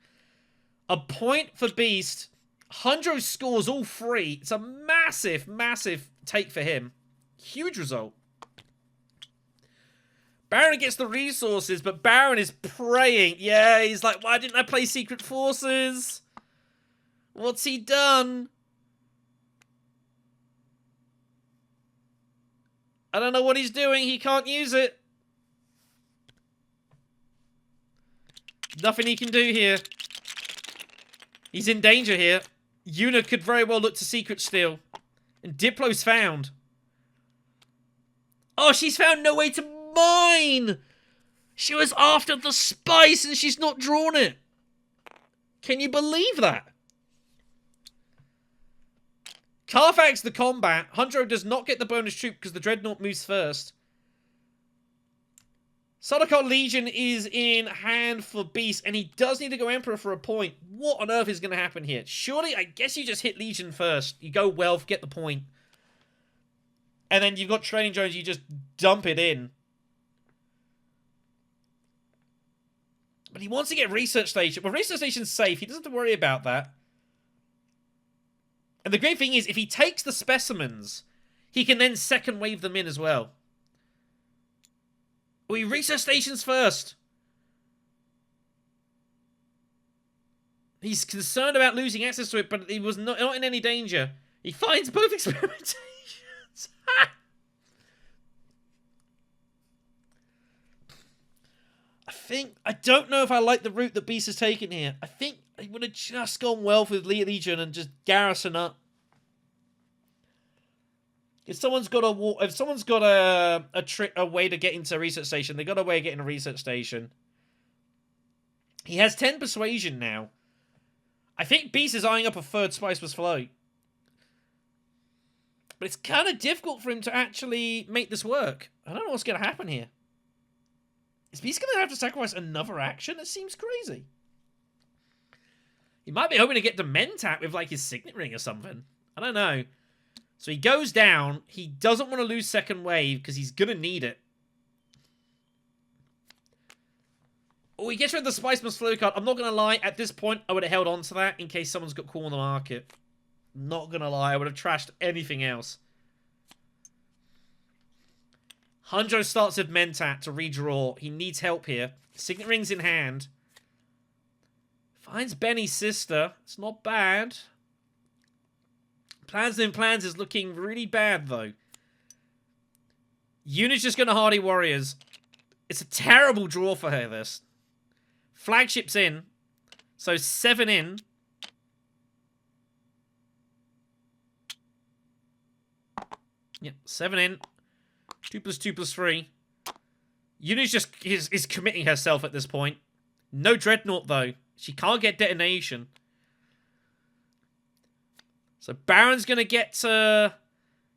a point for Beast. Hunjo scores all 3. It's a massive, massive take for him. Huge result. Baron gets the resources, but Baron is praying. Yeah, he's like, why didn't I play Secret Forces? What's he done? I don't know what he's doing. He can't use it. Nothing he can do here. He's in danger here. Yuna could very well look to secret steal. And Diplo's found. Oh, she's found no way to mine! She was after the spice and she's not drawn it. Can you believe that? Carfax the combat. Hunter does not get the bonus troop because the Dreadnought moves first. Sardaukar Legion is in hand for Beast, and he does need to go Emperor for a point. What on earth is going to happen here? Surely, I guess you just hit Legion first. You go Wealth, get the point. And then you've got Training Drones, you just dump it in. But he wants to get Research Station. But Research Station's safe. He doesn't have to worry about that. And the great thing is, if he takes the specimens, he can then second wave them in as well. We Research Stations first. He's concerned about losing access to it, but he was not in any danger. He finds both experimentations. I don't know if I like the route that Beast has taken here. I think he would have just gone Wealth with Legion and just garrison up. If someone's got a way to get into a research station, they got a way of getting a research station. He has 10 persuasion now. I think Beast is eyeing up a third Spiceless Float. But it's kind of difficult for him to actually make this work. I don't know what's going to happen here. Is Beast going to have to sacrifice another action? It seems crazy. He might be hoping to get to Mentat with like his Signet Ring or something. I don't know. So he goes down. He doesn't want to lose second wave because he's going to need it. Oh, he gets rid of the Spiceman's Flow card. I'm not going to lie. At this point, I would have held on to that in case someone's got cool on the market. Not going to lie. I would have trashed anything else. Hunjo starts with Mentat to redraw. He needs help here. Signet Ring's in hand. Finds Benny's sister. It's not bad. Plans and Plans is looking really bad, though. Unit's just going to Hardy Warriors. It's a terrible draw for her, this. Flagship's in. So 7 in. Yep, 7 in. 2+2+3. Unit's just is committing herself at this point. No Dreadnought, though. She can't get detonation. So Baron's going to get to...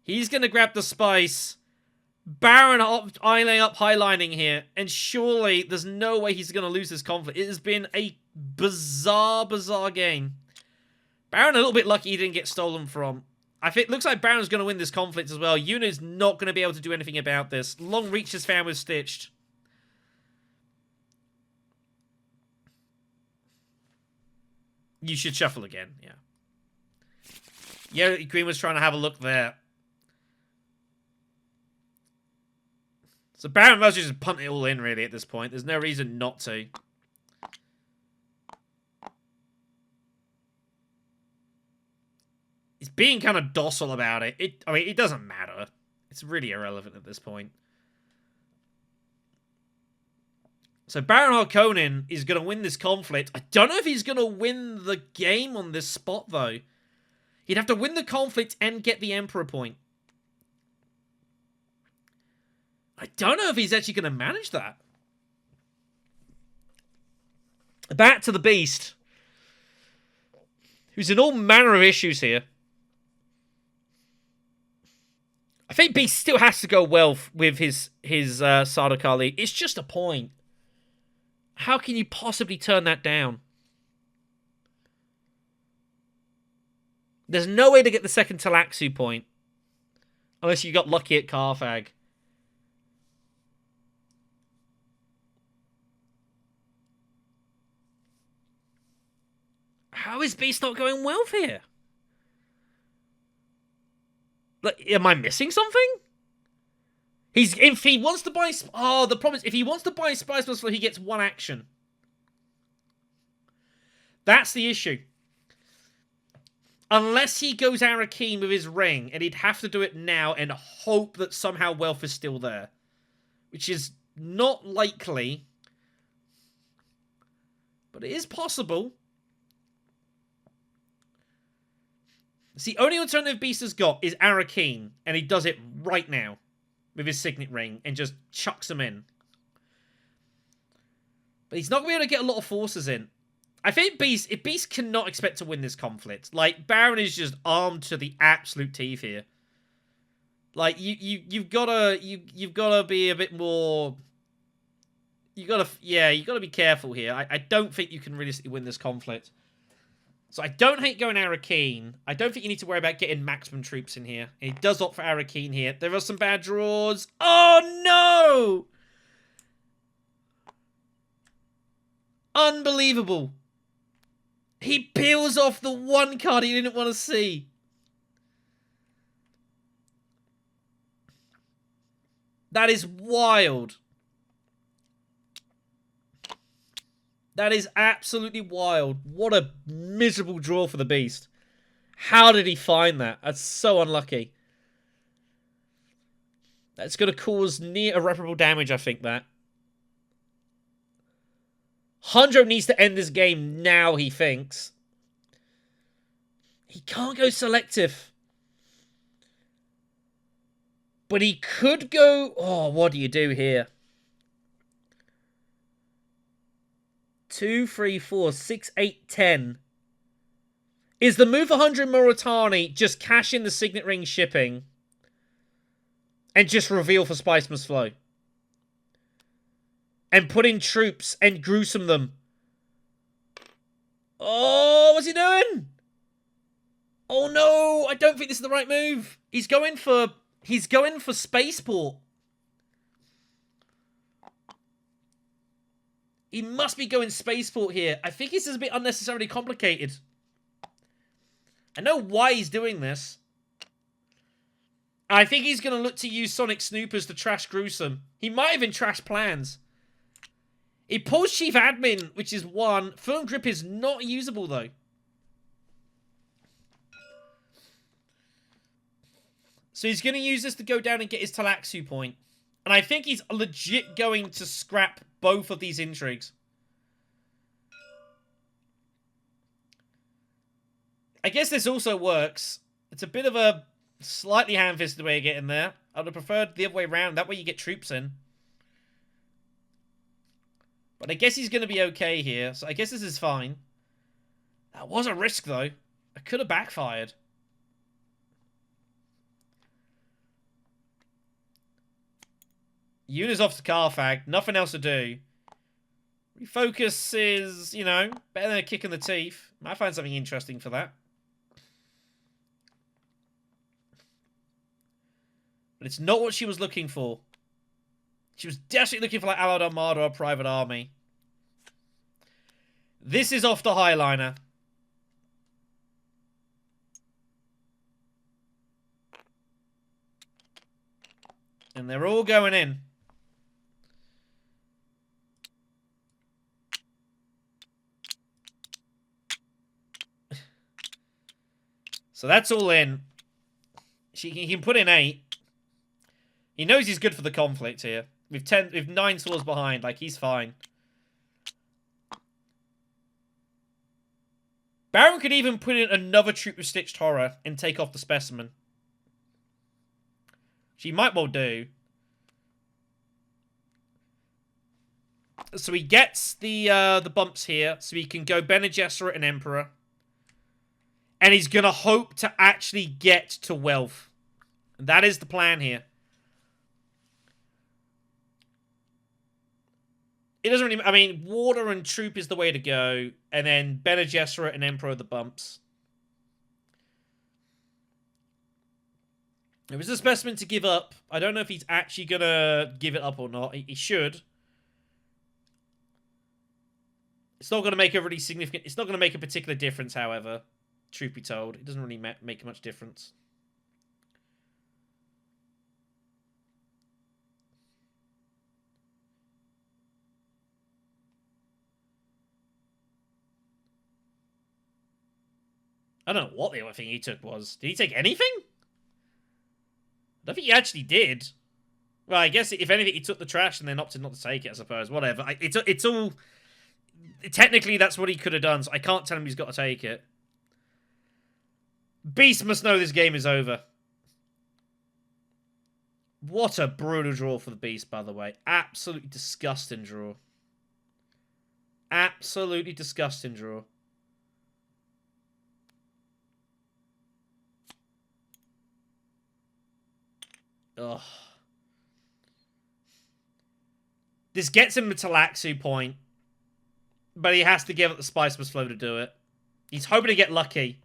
He's going to grab the spice. Baron eyeing up highlining here. And surely there's no way he's going to lose this conflict. It has been a bizarre, bizarre game. Baron a little bit lucky he didn't get stolen from. I think it looks like Baron's going to win this conflict as well. Yuna's not going to be able to do anything about this. Long Reach is found with Stitched. You should shuffle again, yeah. Yeah, Green was trying to have a look there. So Baron must just punt it all in, really, at this point. There's no reason not to. He's being kind of docile about it. I mean, it doesn't matter. It's really irrelevant at this point. So Baron Harkonnen is going to win this conflict. I don't know if he's going to win the game on this spot, though. He'd have to win the conflict and get the Emperor point. I don't know if he's actually going to manage that. Back to the Beast, who's in all manner of issues here. I think Beast still has to go well with his Sardaukar lead. It's just a point. How can you possibly turn that down? There's no way to get the second Talaxu point. Unless you got lucky at Carthag. How is Beast not going well here? Like, am I missing something? If he wants to buy... Oh, the problem is, if he wants to buy Spice Plus, he gets one action. That's the issue. Unless he goes Arrakeen with his ring, and he'd have to do it now and hope that somehow wealth is still there. Which is not likely. But it is possible. See, only alternative Beast has got is Arrakeen, and he does it right now with his Signet Ring and just chucks them in. But he's not going to be able to get a lot of forces in. I think Beast cannot expect to win this conflict. Like, Baron is just armed to the absolute teeth here. Like, you've gotta be a bit more. You gotta be careful here. I don't think you can realistically win this conflict. So I don't hate going Arrakeen. I don't think you need to worry about getting maximum troops in here. And he does opt for Arrakeen here. There are some bad draws. Oh no! Unbelievable. He peels off the one card he didn't want to see. That is wild. That is absolutely wild. What a miserable draw for the Beast. How did he find that? That's so unlucky. That's going to cause near irreparable damage, I think, that. Hundro needs to end this game now, he thinks. He can't go selective. But he could go... Oh, what do you do here? 2, 3, 4, 6, 8, 10. Is the move for 100 Muratani just cash in the Signet Ring shipping and just reveal for Spice Must Flow? And put in troops and gruesome them. Oh, what's he doing? Oh no, I don't think this is the right move. He's going for Spaceport. He must be going Spaceport here. I think this is a bit unnecessarily complicated. I know why he's doing this. I think he's going to look to use Sonic Snoopers to trash Gruesome. He might even trash plans. He pulls Chief Admin, which is 1. Firm Grip is not usable, though. So he's going to use this to go down and get his Talaxu point. And I think he's legit going to scrap both of these intrigues. I guess this also works. It's a bit of a slightly ham-fisted way of getting there. I would have preferred the other way around. That way you get troops in. But I guess he's going to be okay here. So I guess this is fine. That was a risk, though. It could have backfired. Yuna's off to Carfag. Nothing else to do. Refocus is, you know, better than a kick in the teeth. Might find something interesting for that. But it's not what she was looking for. She was desperately looking for like Allied Armada or Private Army. This is off the Highliner. And they're all going in. So that's all in. He can put in 8. He knows he's good for the conflict here. With 9 swords behind, like he's fine. Baron could even put in another troop of Stitched Horror and take off the Specimen. She might well do. So he gets the bumps here, so he can go Bene Gesserit and Emperor. And he's going to hope to actually get to wealth. And that is the plan here. It doesn't really... I mean, water and troop is the way to go. And then Bene Gesserit and Emperor are the bumps. There is a Specimen to give up. I don't know if he's actually going to give it up or not. He should. It's not going to make a really significant... It's not going to make a particular difference, however. Truth be told. It doesn't really make much difference. I don't know what the other thing he took was. Did he take anything? I don't think he actually did. Well, I guess if anything, he took the trash and then opted not to take it, I suppose. Whatever. It's all... Technically, that's what he could have done, so I can't tell him he's got to take it. Beast must know this game is over. What a brutal draw for the Beast, by the way. Absolutely disgusting draw. Absolutely disgusting draw. Ugh. This gets him the Talaxu point, but he has to give up the Spiceless Flow to do it. He's hoping to get lucky.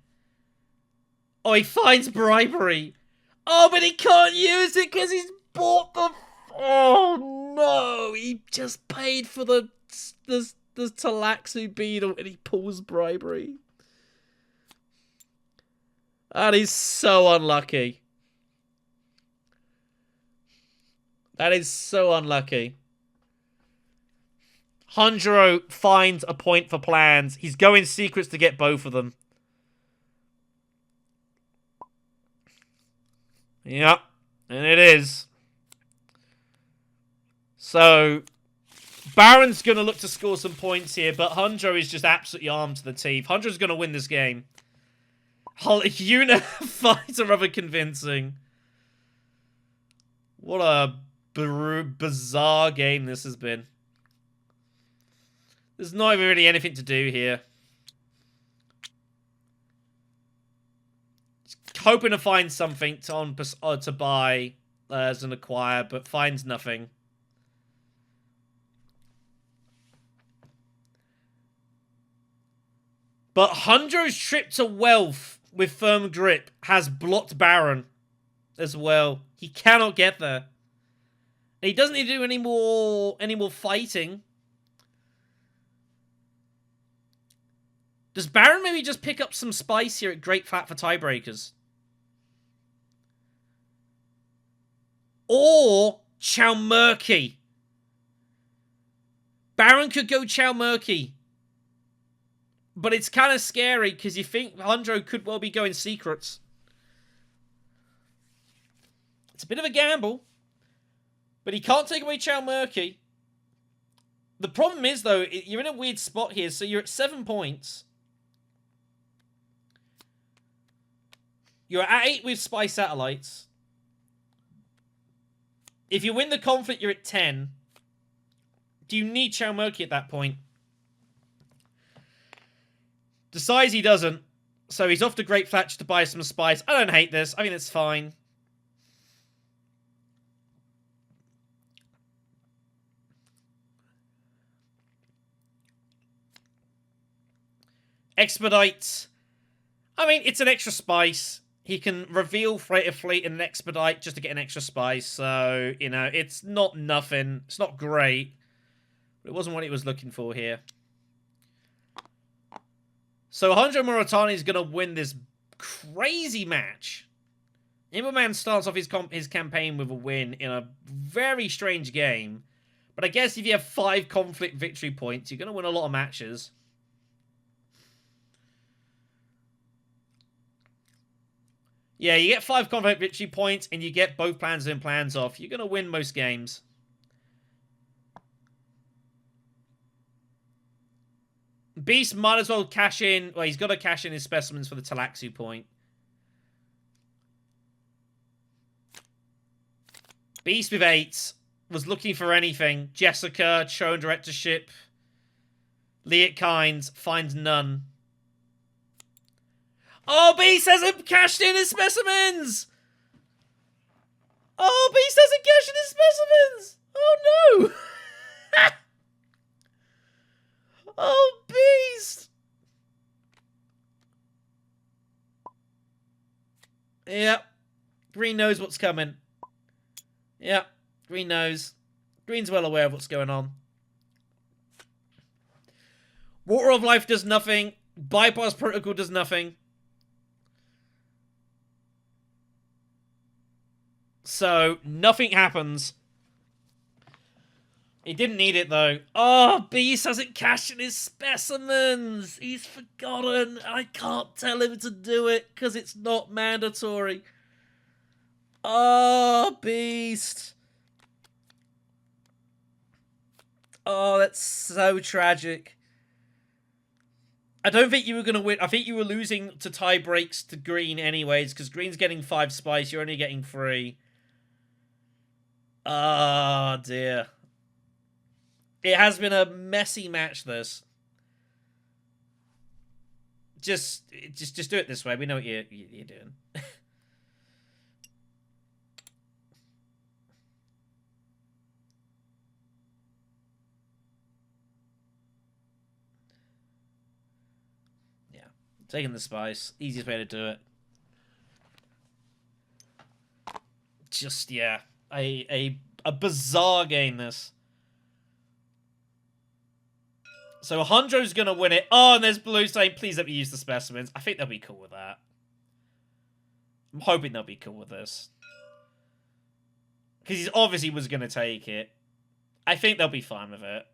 Oh, he finds bribery. Oh, but he can't use it because he's bought the... Oh, no. He just paid for the Talaxu Beetle and he pulls bribery. That is so unlucky. That is so unlucky. Hunjiro finds a point for plans. He's going secrets to get both of them. Yep. And it is. So, Baron's going to look to score some points here, but Hunjiro is just absolutely armed to the teeth. Hunjiro's going to win this game. Yuna fights are rather convincing. What a bizarre game this has been. There's not even really anything to do here. Just hoping to find something to buy as an acquire, but finds nothing. But Hunjiro's trip to wealth with firm grip has blocked Baron as well. He cannot get there. And he doesn't need to do any more fighting. Does Baron maybe just pick up some spice here at Great Flat for tiebreakers? Or Chalmurky. Baron could go Chalmurky. But it's kind of scary because you think Hunjiro could well be going secrets. It's a bit of a gamble. But he can't take away Chalmurky. The problem is, though, you're in a weird spot here. So you're at 7 points. You're at 8 with Spy Satellites. If you win the conflict, you're at 10. Do you need Chalmurky at that point? Decides he doesn't. So he's off to Great Flat to buy some spice. I don't hate this. I think it's fine. Expedite. I mean, it's an extra spice. He can reveal Freighter Fleet in an Expedite just to get an extra spice. So, you know, it's not nothing. It's not great. But it wasn't what he was looking for here. So, Hunjiro Muratani is going to win this crazy match. Imbaman starts off his campaign with a win in a very strange game. But I guess if you have 5 conflict victory points, you're going to win a lot of matches. Yeah, you get 5 conflict victory points, and you get both plans in, plans off. You're going to win most games. Beast might as well cash in. Well, he's got to cash in his specimens for the Talaxu point. Beast with 8. Was looking for anything. Jessica, shown directorship. Liet Kynes, finds none. Oh, Beast hasn't cashed in his specimens! Oh, Beast hasn't cashed in his specimens! Oh, no! Oh, Beast! Yep. Green knows what's coming. Yep. Green knows. Green's well aware of what's going on. Water of Life does nothing. Bypass Protocol does nothing. So, nothing happens. He didn't need it, though. Oh, Beast hasn't cashed in his specimens. He's forgotten. I can't tell him to do it because it's not mandatory. Oh, Beast. Oh, that's so tragic. I don't think you were going to win. I think you were losing to tie breaks to Green anyways, because Green's getting 5 spice. You're only getting 3. Oh, dear. It has been a messy match, this. just do it this way. We know what you're doing. Yeah, taking the spice, easiest way to do it. Just yeah, a bizarre game this. So Hondro's gonna win it. Oh, and there's Blue saying, please let me use the specimens. I think they'll be cool with that. I'm hoping they'll be cool with this. Because he obviously was gonna take it. I think they'll be fine with it.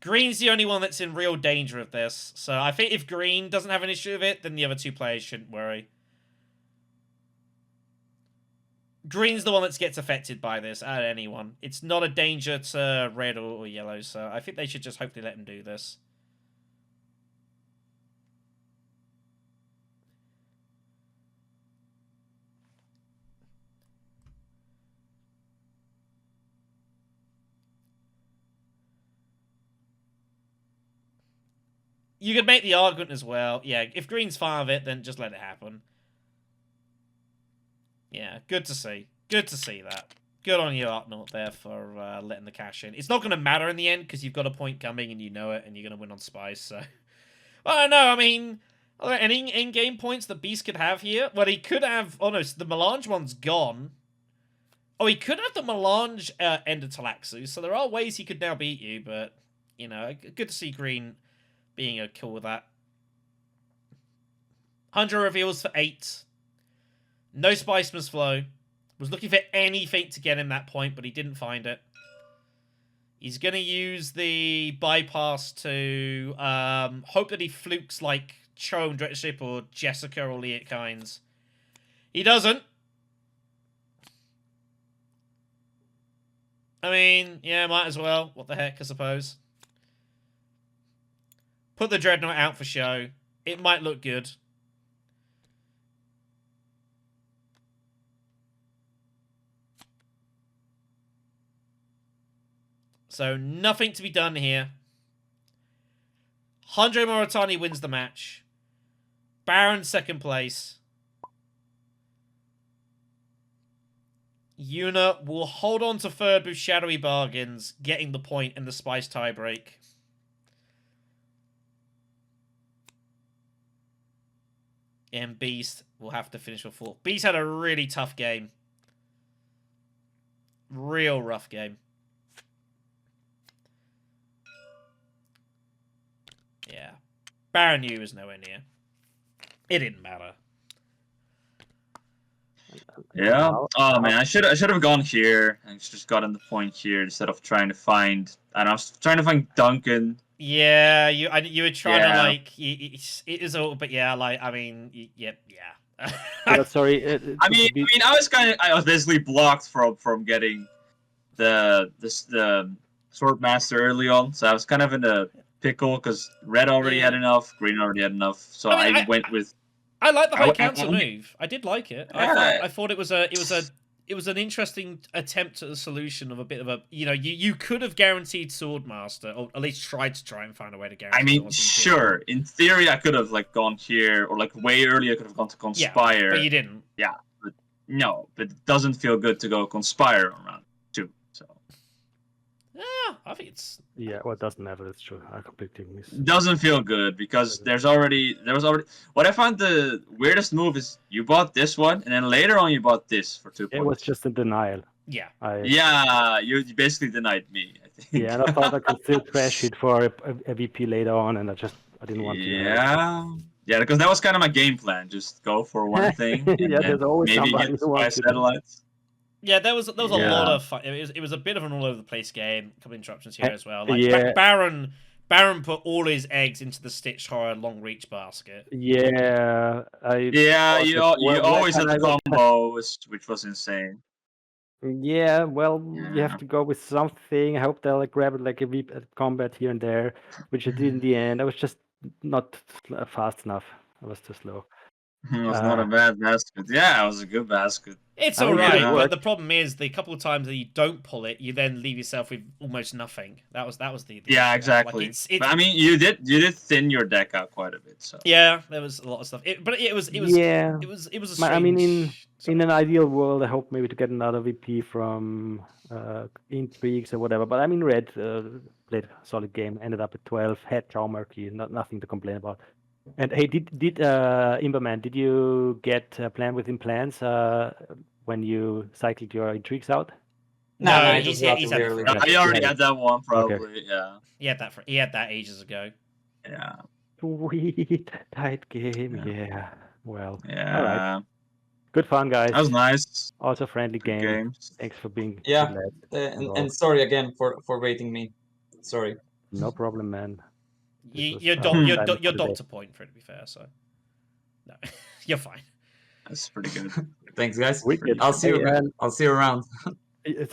Green's the only one that's in real danger of this. So I think if Green doesn't have an issue with it, then the other two players shouldn't worry. Green's the one that gets affected by this out of anyone. It's not a danger to red or yellow, so I think they should just hopefully let him do this. You could make the argument as well. Yeah, if Green's fine with it, then just let it happen. Yeah, good to see. Good to see that. Good on you, Arkhanaut, there for letting the cash in. It's not going to matter in the end, because you've got a point coming and you know it, and you're going to win on Spice, so... I don't know, I mean... Are there any in-game points that Beast could have here? Well, he could have... Oh, no, the Melange one's gone. Oh, he could have the Melange Ender Talaxu, so there are ways he could now beat you, but, you know, good to see Green being cool with that. 100 reveals for 8. No Spice must flow. Was looking for anything to get him that point, but he didn't find it. He's going to use the bypass to hope that he flukes like Cho and Dreadship or Jessica or Liet Kynes. He doesn't. I mean, yeah, might as well. What the heck, I suppose. Put the Dreadnought out for show. It might look good. So, nothing to be done here. Handre Moritani wins the match. Baron second place. Yuna will hold on to third with Shadowy Bargains, getting the point in the Spice tiebreak. And Beast will have to finish with 4. Beast had a really tough game. Real rough game. Yeah. Baron U was nowhere near. It didn't matter. Yeah. Oh man, I should have gone here and just gotten the point here instead of trying to find. And I was trying to find Duncan. Yeah, you were trying to like it is all, but yeah, like I mean, yeah. Sorry. I mean, I was basically blocked from getting the Swordmaster early on, so I was kind of in a pickle because red already had enough, green already had enough, so I went with. I like the high counter move. I did like it. Yeah. I thought it was an interesting attempt at a solution of a bit of a, you know, you could have guaranteed Swordmaster, or at least tried and find a way to guarantee. I mean, sure, in theory, I could have like gone here, or like way earlier, I could have gone to Conspire. Yeah, but you didn't. Yeah, but no, but it doesn't feel good to go Conspire on round 2. So. Yeah, I think it's. Yeah, well, it doesn't matter. That's true. I completely miss. Doesn't feel good because there was already. What I found the weirdest move is you bought this one and then later on you bought this for 2 points. It was just a denial. Yeah. Yeah, you basically denied me, I think. Yeah, and I thought I could still crash it for a VP later on, and I didn't want to. Yeah, because that was kind of my game plan. Just go for one thing. Yeah, there's always maybe somebody get who wants satellites. Yeah, there was a lot of fun. It was a bit of an all over the place game. A couple of interruptions here as well. Like Baron put all his eggs into the Stitched Horror long reach basket. Yeah, you always had the combo, which was insane. Yeah, well, you have to go with something. I hope they'll grab like a VP at combat here and there, which I did in the end. I was just not fast enough. I was too slow. It was not a bad basket. Yeah, it was a good basket. It's I mean, alright, yeah. but the problem is the couple of times that you don't pull it, you then leave yourself with almost nothing. That was the Yeah, issue. exactly. Like it's But I mean, you did thin your deck out quite a bit. So yeah, there was a lot of stuff. But it was Yeah. a I mean, strange. in an ideal world, I hope maybe to get another VP from Intrigues or whatever. But I mean, Red played a solid game, ended up at 12, had Chow Murky, nothing to complain about. And hey, did Imbaman, did you get Plan Within Plans when you cycled your Intrigues out? No, No, I he's just got had the that really. forever. he already Yeah. had that one, Okay. probably. Yeah. He had that ages ago. Yeah. Sweet, tight game. Yeah. Yeah. Well, all right. Yeah. Good fun, guys. That was nice. Also friendly Good game. games. Thanks for being Yeah, good lads. and sorry again for waiting me. Sorry. No problem, man. You're Time for the Doctor day. Point for it to be fair. So no, you're fine. That's pretty good. Thanks, guys. Wicked. I'll see you. Hey, and I'll see you around.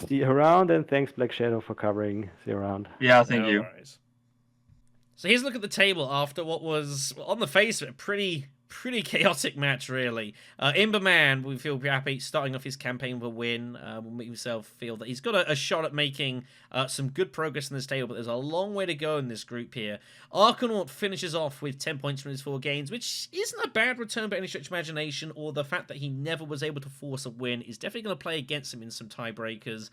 see you around, and thanks BlackShadow for covering. See you around. Yeah, thank No you. worries. So here's a look at the table after what was, on the face of it, a pretty chaotic match, really. Imbaman, we feel pretty happy, starting off his campaign with a win. Will make himself feel that he's got a shot at making some good progress in this table, but there's a long way to go in this group here. Arkhanaut finishes off with 10 points from his 4 games, which isn't a bad return by any stretch of imagination, or the fact that he never was able to force a win is definitely going to play against him in some tiebreakers.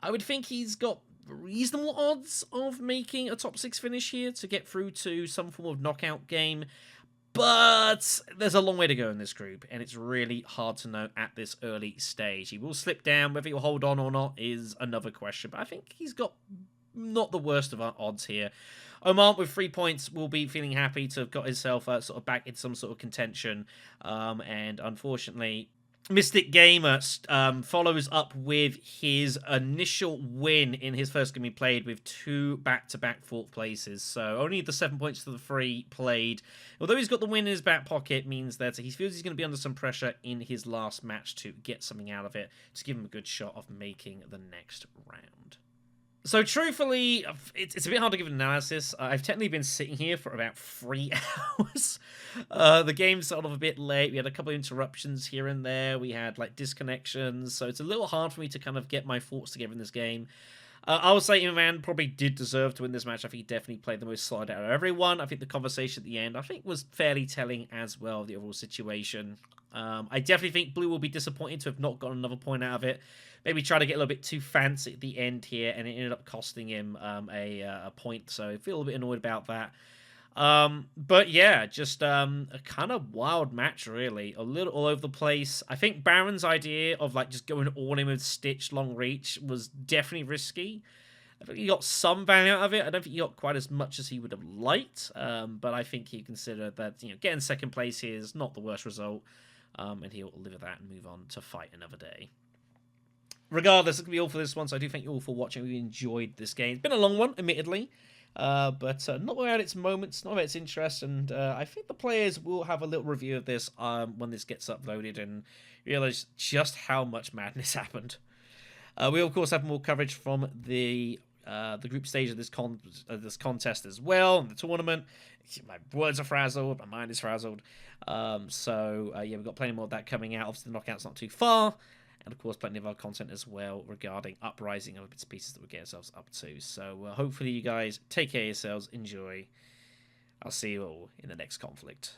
I would think he's got reasonable odds of making a top 6 finish here to get through to some form of knockout game. But there's a long way to go in this group, and it's really hard to know at this early stage. He will slip down. Whether he'll hold on or not is another question, but I think he's got not the worst of our odds here. OMANT with 3 points will be feeling happy to have got himself sort of back in some sort of contention, and unfortunately, MysticGamer follows up with his initial win in his first game he played with 2 back-to-back 4th places. So only the 7 points to the 3 played. Although he's got the win in his back pocket, means that he feels he's going to be under some pressure in his last match to get something out of it, to give him a good shot of making the next round. So truthfully, it's a bit hard to give an analysis. I've technically been sitting here for about 3 hours. The game started off a bit late. We had a couple of interruptions here and there. We had like disconnections. So it's a little hard for me to kind of get my thoughts together in this game. I would say Imbaman probably did deserve to win this match. I think he definitely played the most solid out of everyone. I think the conversation at the end, I think, was fairly telling as well of the overall situation. I definitely think Blue will be disappointed to have not got another point out of it. Maybe try to get a little bit too fancy at the end here, and it ended up costing him a point. So I feel a bit annoyed about that. But yeah, just a kind of wild match, really. A little all over the place. I think Baron's idea of like just going all in with Stitch long reach was definitely risky. I think he got some value out of it. I don't think he got quite as much as he would have liked. But I think he considered that getting second place here is not the worst result. And he'll live with that and move on to fight another day. Regardless, it's going to be all for this one, so I do thank you all for watching. We enjoyed this game. It's been a long one, admittedly, but not without its moments, not without its interest, and I think the players will have a little review of this when this gets uploaded and realize just how much madness happened. We, of course, have more coverage from the group stage of this contest as well, and the tournament. My words are frazzled, my mind is frazzled. Yeah, we've got plenty more of that coming out. Obviously, the knockout's not too far. And, of course, plenty of other content as well regarding Uprising and other bits and pieces that we'll get ourselves up to. So, hopefully you guys take care of yourselves, enjoy. I'll see you all in the next conflict.